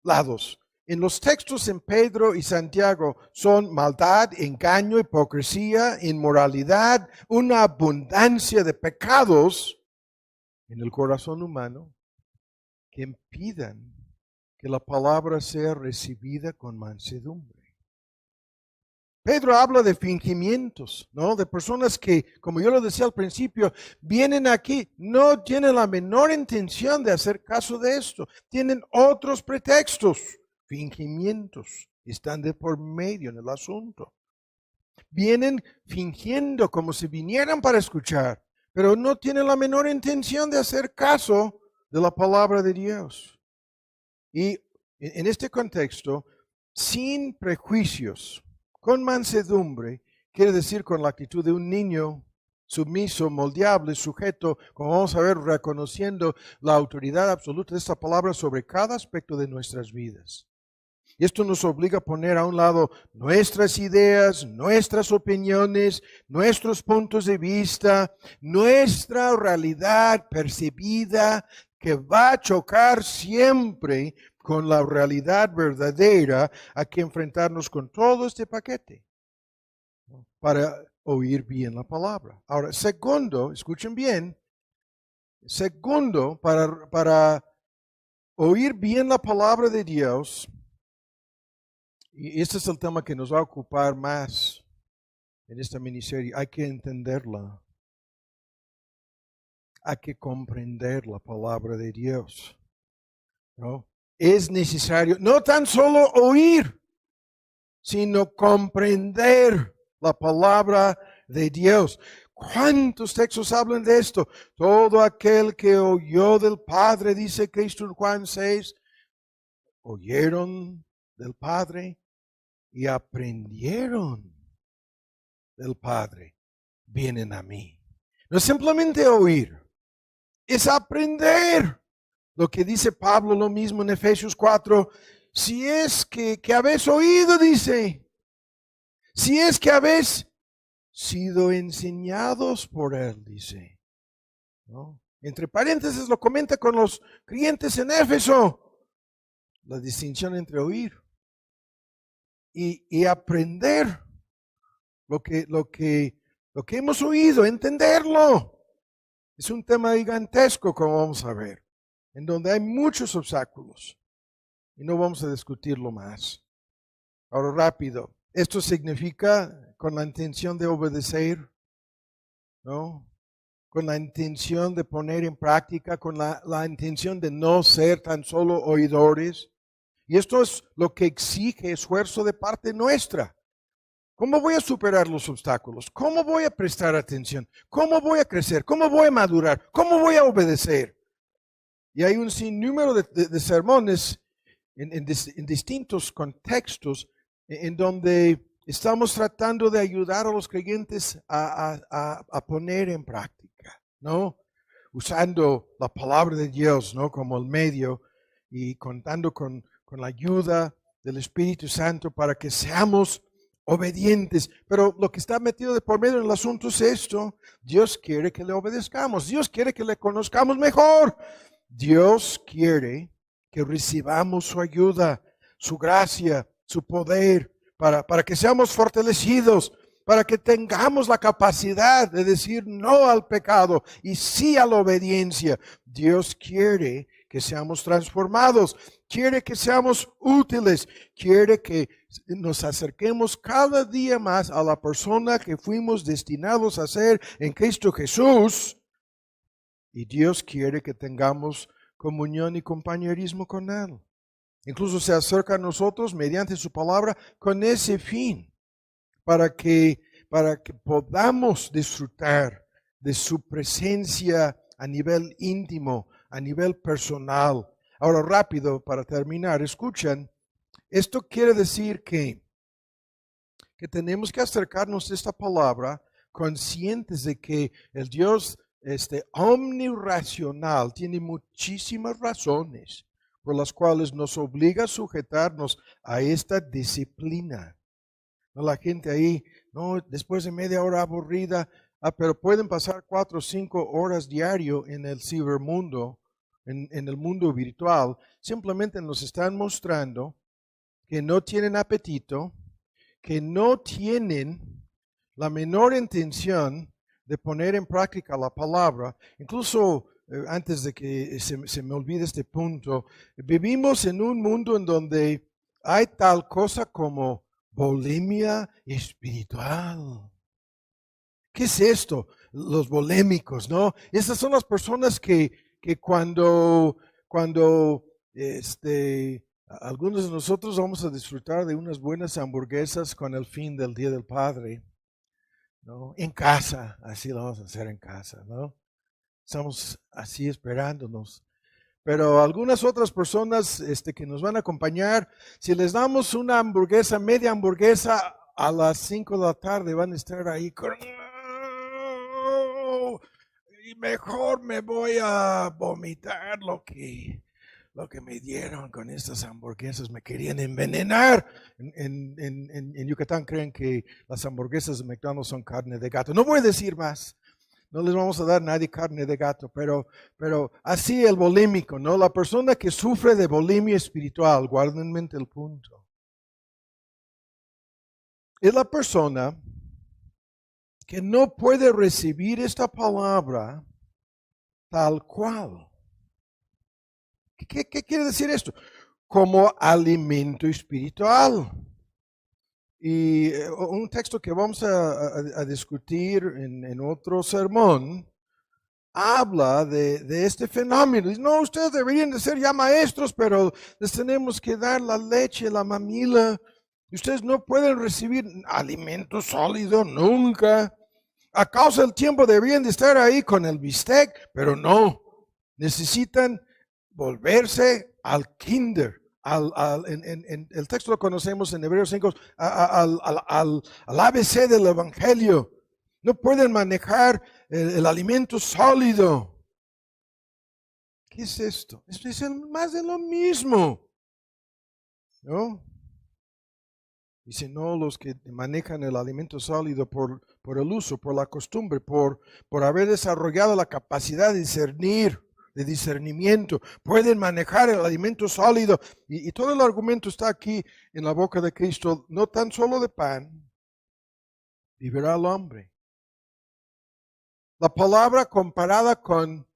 lados. En los textos en Pedro y Santiago son maldad, engaño, hipocresía, inmoralidad, una abundancia de pecados en el corazón humano que impidan que la palabra sea recibida con mansedumbre. Pedro habla de fingimientos, ¿no? De personas que, como yo lo decía al principio, vienen aquí, no tienen la menor intención de hacer caso de esto. Tienen otros pretextos, fingimientos, están de por medio en el asunto. Vienen fingiendo como si vinieran para escuchar, pero no tienen la menor intención de hacer caso de la palabra de Dios. Y en este contexto, sin prejuicios, con mansedumbre, quiere decir con la actitud de un niño sumiso, moldeable, sujeto, como vamos a ver, reconociendo la autoridad absoluta de esta palabra sobre cada aspecto de nuestras vidas. Y esto nos obliga a poner a un lado nuestras ideas, nuestras opiniones, nuestros puntos de vista, nuestra realidad percibida que va a chocar siempre con la realidad verdadera. Hay que enfrentarnos con todo este paquete para oír bien la palabra. Ahora, segundo, escuchen bien, segundo, para oír bien la palabra de Dios, y este es el tema que nos va a ocupar más en esta miniserie, hay que entenderla. Hay que comprender la palabra de Dios, ¿no? Es necesario no tan solo oír, sino comprender la palabra de Dios. ¿Cuántos textos hablan de esto? Todo aquel que oyó del Padre, dice Cristo en Juan 6, oyeron del Padre y aprendieron del Padre, vienen a mí. No es simplemente oír, es aprender. Lo que dice Pablo, lo mismo en Efesios 4, si es que habéis oído, dice, si es que habéis sido enseñados por él, dice, ¿no? Entre paréntesis lo comenta con los creyentes en Éfeso, la distinción entre oír y aprender. lo que hemos oído, entenderlo. Es un tema gigantesco, como vamos a ver, en donde hay muchos obstáculos y no vamos a discutirlo más. Ahora rápido, esto significa con la intención de obedecer, ¿no? Con la intención de poner en práctica, con la intención de no ser tan solo oidores. Y esto es lo que exige esfuerzo de parte nuestra. ¿Cómo voy a superar los obstáculos? ¿Cómo voy a prestar atención? ¿Cómo voy a crecer? ¿Cómo voy a madurar? ¿Cómo voy a obedecer? Y hay un sinnúmero de sermones en distintos contextos en donde estamos tratando de ayudar a los creyentes a poner en práctica, ¿no? Usando la palabra de Dios, ¿no? Como el medio y contando con la ayuda del Espíritu Santo para que seamos obedientes. Pero lo que está metido de por medio en el asunto es esto: Dios quiere que le obedezcamos, Dios quiere que le conozcamos mejor, Dios quiere que recibamos su ayuda, su gracia, su poder, para que seamos fortalecidos, para que tengamos la capacidad de decir no al pecado y sí a la obediencia. Dios quiere que seamos transformados, quiere que seamos útiles, quiere que nos acerquemos cada día más a la persona que fuimos destinados a ser en Cristo Jesús. Y Dios quiere que tengamos comunión y compañerismo con Él. Incluso se acerca a nosotros mediante su palabra con ese fin, para que podamos disfrutar de su presencia a nivel íntimo, a nivel personal. Ahora rápido, para terminar, escuchen, esto quiere decir que tenemos que acercarnos a esta palabra conscientes de que el Dios omniracional tiene muchísimas razones por las cuales nos obliga a sujetarnos a esta disciplina. No, la gente ahí, no, después de media hora aburrida, pero pueden pasar 4 o 5 horas diario en el cibermundo, en el mundo virtual. Simplemente nos están mostrando que no tienen apetito, que no tienen la menor intención de poner en práctica la palabra. Incluso antes de que se me olvide este punto, vivimos en un mundo en donde hay tal cosa como bulimia espiritual. ¿Qué es esto? Los bulémicos, ¿no? Esas son las personas que cuando algunos de nosotros vamos a disfrutar de unas buenas hamburguesas con el fin del Día del Padre, ¿no? En casa, así lo vamos a hacer en casa, ¿no? Estamos así esperándonos. Pero algunas otras personas que nos van a acompañar, si les damos una hamburguesa, media hamburguesa, a las 5 de la tarde van a estar ahí y mejor me voy a vomitar lo que me dieron con estas hamburguesas. Me querían envenenar. En Yucatán creen que las hamburguesas de McDonald's son carne de gato. No voy a decir más. No les vamos a dar a nadie carne de gato, pero así el bulímico, ¿no? La persona que sufre de bulimia espiritual, guarden en mente el punto, es la persona que no puede recibir esta palabra tal cual. ¿Qué quiere decir esto? Como alimento espiritual. Y un texto que vamos a discutir en otro sermón habla de este fenómeno. Dice, no, ustedes deberían de ser ya maestros, pero les tenemos que dar la leche, la mamila. Y ustedes no pueden recibir alimento sólido nunca. A causa del tiempo deberían de estar ahí con el bistec, pero no. Necesitan volverse al kinder. En el texto lo conocemos en Hebreos 5, al ABC del Evangelio. No pueden manejar el alimento sólido. ¿Qué es esto? Esto es más de lo mismo, ¿no? Dice, no, los que manejan el alimento sólido por el uso, por la costumbre, por haber desarrollado la capacidad de discernir, de discernimiento, pueden manejar el alimento sólido. Y todo el argumento está aquí en la boca de Cristo, no tan solo de pan, vivirá el hombre. La palabra comparada con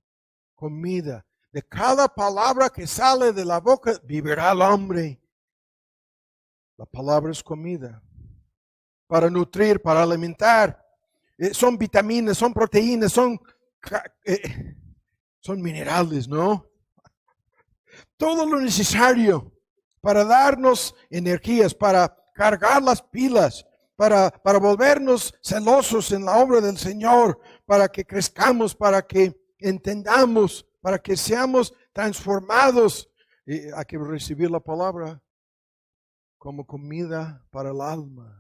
comida. De cada palabra que sale de la boca, vivirá el hombre. La palabra es comida. Para nutrir, para alimentar. Son vitaminas, son proteínas, son minerales, ¿no? Todo lo necesario para darnos energías, para cargar las pilas, para volvernos celosos en la obra del Señor, para que crezcamos, para que entendamos, para que seamos transformados. Hay que recibir la palabra como comida para el alma.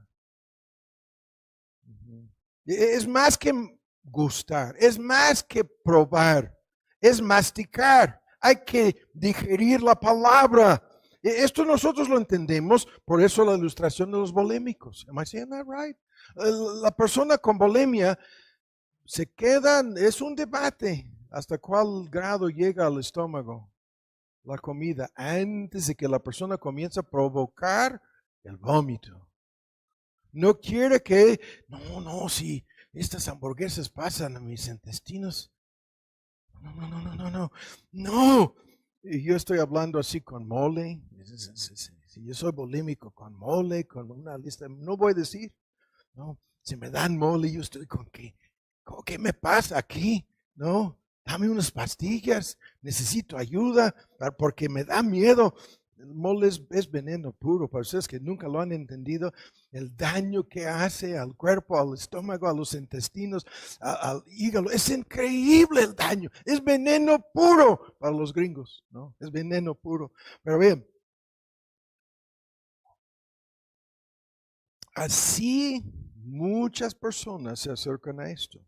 Es más que gustar, es más que probar, es masticar. Hay que digerir la palabra. Esto nosotros lo entendemos, por eso la ilustración de los bulémicos. Am I saying that right? La persona con bulimia se queda, es un debate hasta cuál grado llega al estómago la comida antes de que la persona comience a provocar el vómito. No quiere que, si estas hamburguesas pasan a mis intestinos. No. Y yo estoy hablando así con mole. Si yo soy bulímico con mole, con una lista, no voy a decir, no, si me dan mole, yo estoy con ¿qué me pasa aquí? No, dame unas pastillas, necesito ayuda, porque me da miedo. El mole es veneno puro. Para ustedes que nunca lo han entendido, el daño que hace al cuerpo, al estómago, a los intestinos, al hígado. Es increíble el daño. Es veneno puro para los gringos, ¿no? Es veneno puro. Pero bien, así muchas personas se acercan a esto.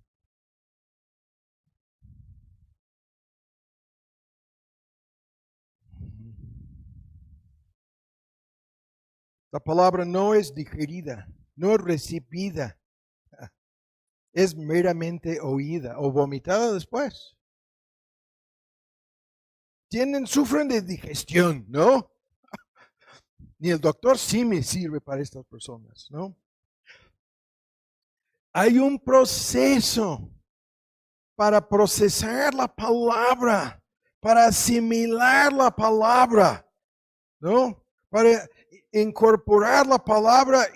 La palabra no es digerida, no es recibida, es meramente oída o vomitada después. Sufren de digestión, ¿no? Ni el doctor sí me sirve para estas personas, ¿no? Hay un proceso para procesar la palabra, para asimilar la palabra, ¿no? Para incorporar la palabra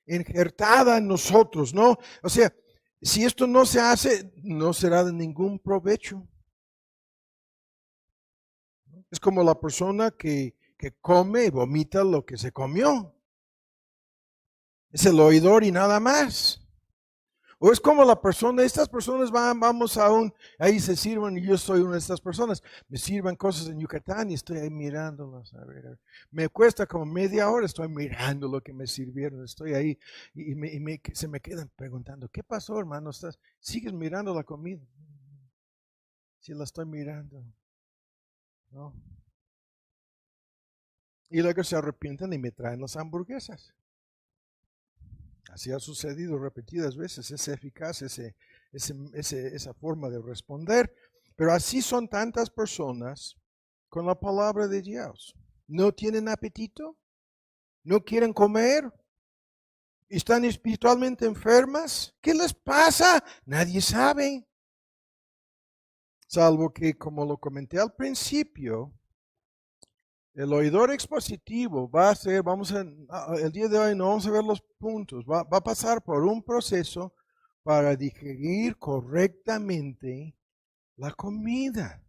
injertada en nosotros, ¿no? O sea, si esto no se hace, no será de ningún provecho. Es como la persona que come y vomita lo que se comió. Es el oidor y nada más. O es como estas personas vamos ahí se sirven, y yo soy una de estas personas, me sirven cosas en Yucatán y estoy ahí mirándolas, a ver. Me cuesta como media hora, estoy mirando lo que me sirvieron, estoy ahí y se me quedan preguntando, ¿qué pasó, hermano? ¿Sigues mirando la comida? Sí, la estoy mirando, ¿no? Y luego se arrepienten y me traen las hamburguesas. Así ha sucedido repetidas veces, es eficaz esa forma de responder. Pero así son tantas personas con la palabra de Dios. No tienen apetito, no quieren comer, están espiritualmente enfermas. ¿Qué les pasa? Nadie sabe. Salvo que, como lo comenté al principio, el oidor expositivo va a ser, el día de hoy no vamos a ver los puntos, va a pasar por un proceso para digerir correctamente la comida.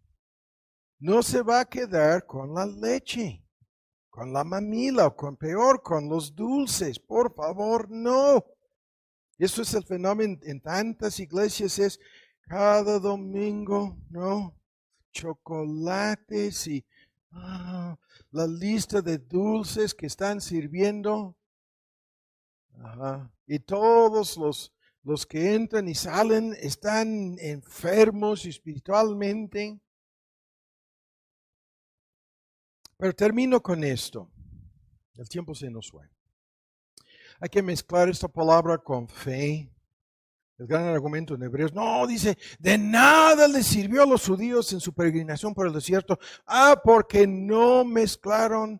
No se va a quedar con la leche, con la mamila o con los dulces. Por favor, no. Eso es el fenómeno en tantas iglesias, es cada domingo, ¿no? Chocolates y la lista de dulces que están sirviendo. Y todos los que entran y salen están enfermos espiritualmente. Pero termino con esto. El tiempo se nos fue. Hay que mezclar esta palabra con fe. El gran argumento en Hebreos, no, dice, de nada les sirvió a los judíos en su peregrinación por el desierto. Porque no mezclaron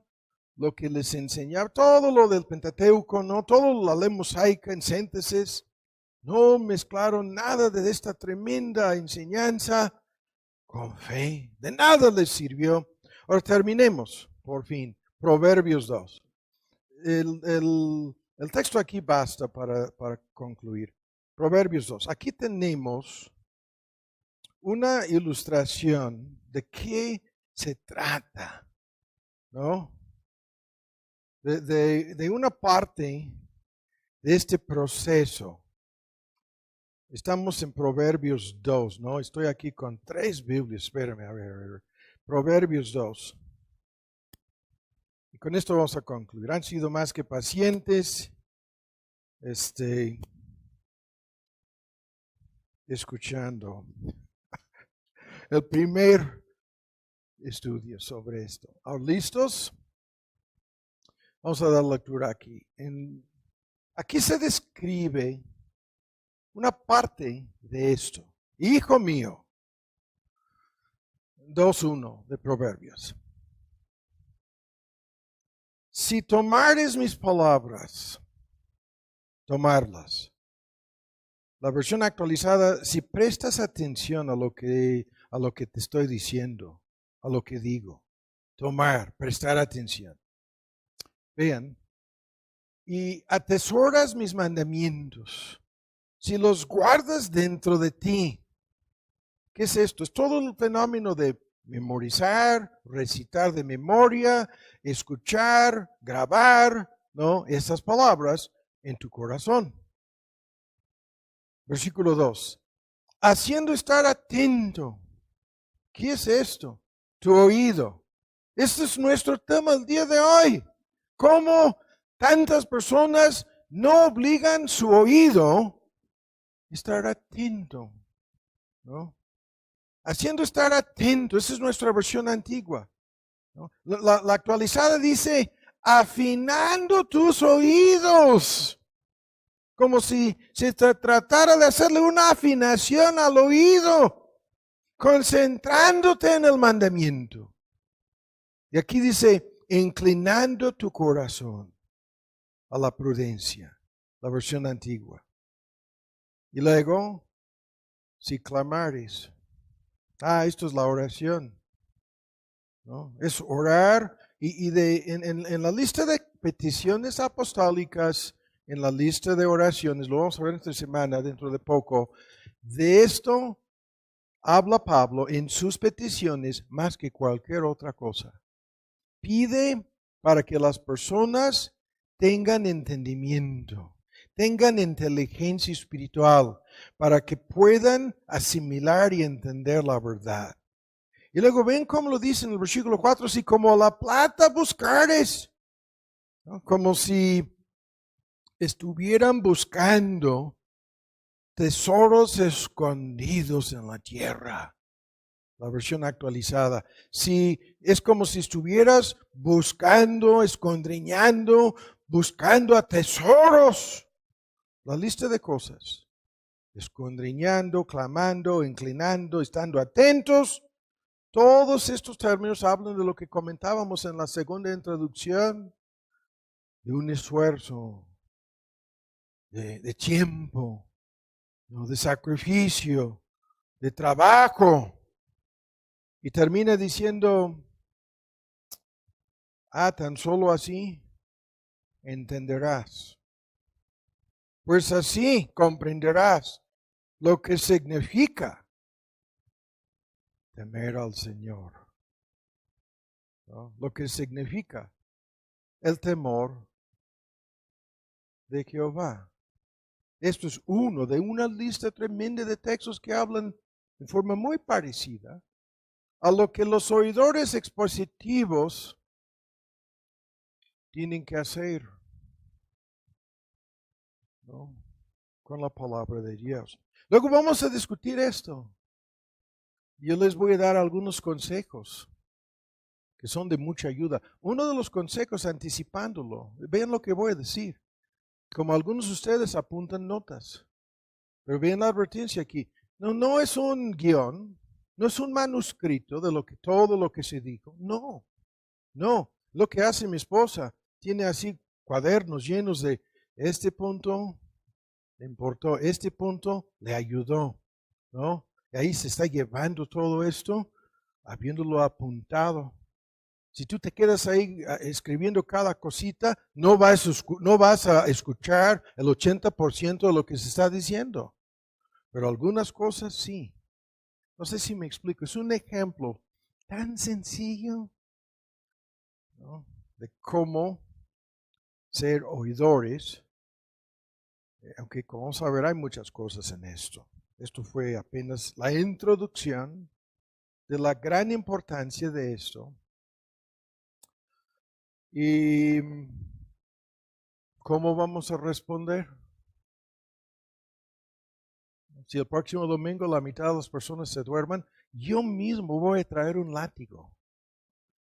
lo que les enseñaba, todo lo del Pentateuco, ¿no? Todo la ley mosaica en síntesis. No mezclaron nada de esta tremenda enseñanza con fe. De nada les sirvió. Ahora terminemos, por fin. Proverbios 2. El texto aquí basta para concluir. Proverbios 2. Aquí tenemos una ilustración de qué se trata, ¿no? De una parte de este proceso. Estamos en Proverbios 2, ¿no? Estoy aquí con 3 Biblias. Espérame, a ver. Proverbios 2. Y con esto vamos a concluir. Han sido más que pacientes, escuchando el primer estudio sobre esto. ¿Listos? Vamos a dar lectura aquí. Aquí se describe una parte de esto. Hijo mío, 2:1 de Proverbios. Si tomares mis palabras, tomarlas. La versión actualizada, si prestas atención a lo que te estoy diciendo, a lo que digo, prestar atención. Vean, y atesoras mis mandamientos, si los guardas dentro de ti. ¿Qué es esto? Es todo el fenómeno de memorizar, recitar de memoria, escuchar, grabar, ¿no? Esas palabras en tu corazón. Versículo 2. Haciendo estar atento. ¿Qué es esto? Tu oído. Este es nuestro tema el día de hoy. ¿Cómo tantas personas no obligan su oído a estar atento? ¿No? Haciendo estar atento. Esa es nuestra versión antigua, ¿no? La actualizada dice, afinando tus oídos. Como si se tratara de hacerle una afinación al oído, concentrándote en el mandamiento. Y aquí dice, inclinando tu corazón a la prudencia, la versión antigua. Y luego, si clamares, esto es la oración, ¿no? Es orar y en la lista de peticiones apostólicas, en la lista de oraciones, lo vamos a ver esta semana, dentro de poco, de esto habla Pablo en sus peticiones más que cualquier otra cosa. Pide para que las personas tengan entendimiento, tengan inteligencia espiritual, para que puedan asimilar y entender la verdad. Y luego ven cómo lo dice en el versículo 4, si como la plata buscares, ¿no? Como si estuvieran buscando tesoros escondidos en la tierra. La versión actualizada. Si es como si estuvieras buscando, escondriñando, buscando a tesoros. La lista de cosas. Escondriñando, clamando, inclinando, estando atentos. Todos estos términos hablan de lo que comentábamos en la segunda introducción, de un esfuerzo, de tiempo, ¿no? De sacrificio, de trabajo. Y termina diciendo, tan solo así entenderás. Pues así comprenderás lo que significa temer al Señor, ¿no? Lo que significa el temor de Jehová. Esto es uno de una lista tremenda de textos que hablan de forma muy parecida a lo que los oidores expositivos tienen que hacer, ¿no? Con la palabra de Dios. Luego vamos a discutir esto. Yo les voy a dar algunos consejos que son de mucha ayuda. Uno de los consejos, anticipándolo, vean lo que voy a decir. Como algunos de ustedes apuntan notas, pero vean la advertencia aquí. No es un guión, no es un manuscrito de todo lo que se dijo. No. Lo que hace mi esposa, tiene así cuadernos llenos de este punto, le importó, este punto le ayudó, ¿no? Y ahí se está llevando todo esto, habiéndolo apuntado. Si tú te quedas ahí escribiendo cada cosita, no vas a escuchar el 80% de lo que se está diciendo. Pero algunas cosas sí. No sé si me explico. Es un ejemplo tan sencillo, ¿no?, de cómo ser oidores. Aunque como vamos a ver, hay muchas cosas en esto. Esto fue apenas la introducción de la gran importancia de esto. ¿Y cómo vamos a responder? Si el próximo domingo la mitad de las personas se duerman, yo mismo voy a traer un látigo.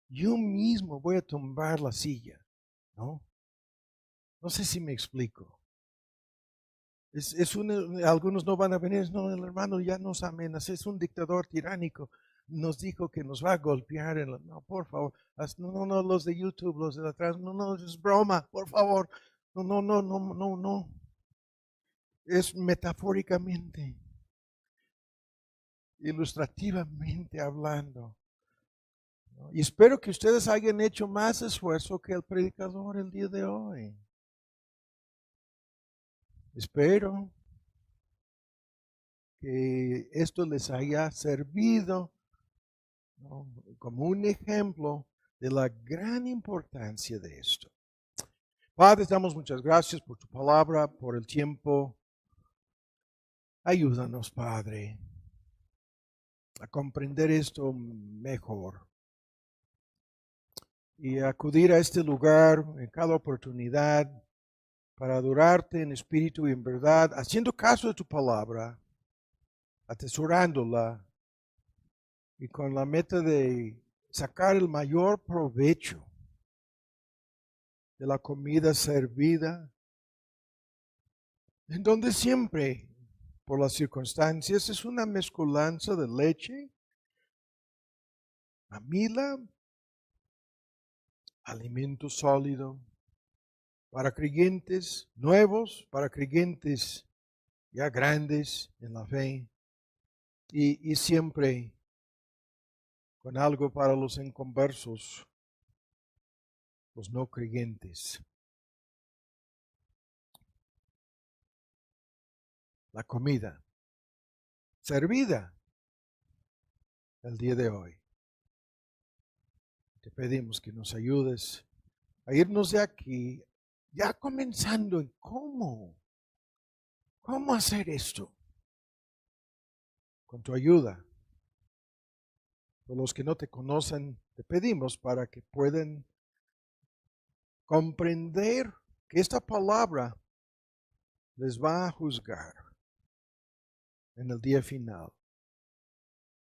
Yo mismo voy a tumbar la silla, ¿no? No sé si me explico. Algunos no van a venir, no, el hermano ya nos amenaza, es un dictador tiránico. Nos dijo que nos va a golpear. No, por favor. No, los de YouTube, los de atrás, no, es broma, por favor. No. Es metafóricamente, ilustrativamente hablando, ¿no? Y espero que ustedes hayan hecho más esfuerzo que el predicador el día de hoy. Espero que esto les haya servido, ¿no?, como un ejemplo de la gran importancia de esto. Padre, damos muchas gracias por tu palabra, por el tiempo. Ayúdanos, Padre, a comprender esto mejor y a acudir a este lugar en cada oportunidad para adorarte en espíritu y en verdad, haciendo caso de tu palabra, atesorándola y con la meta de sacar el mayor provecho de la comida servida, en donde siempre, por las circunstancias, es una mezcolanza de leche, mamila, alimento sólido, para creyentes nuevos, para creyentes ya grandes en la fe, y siempre con algo para los inconversos, los no creyentes. La comida servida el día de hoy. Te pedimos que nos ayudes a irnos de aquí, ya comenzando en cómo hacer esto. Con tu ayuda. Por los que no te conocen, te pedimos para que puedan comprender que esta palabra les va a juzgar en el día final.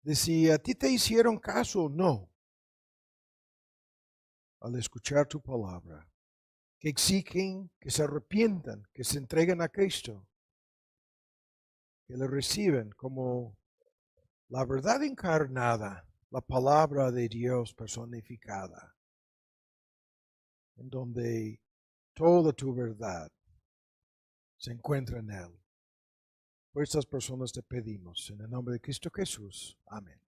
De si a ti te hicieron caso o no al escuchar tu palabra, que exigen que se arrepientan, que se entreguen a Cristo, que le reciben como la verdad encarnada, la palabra de Dios personificada, en donde toda tu verdad se encuentra en Él. Por estas personas te pedimos, en el nombre de Cristo Jesús. Amén.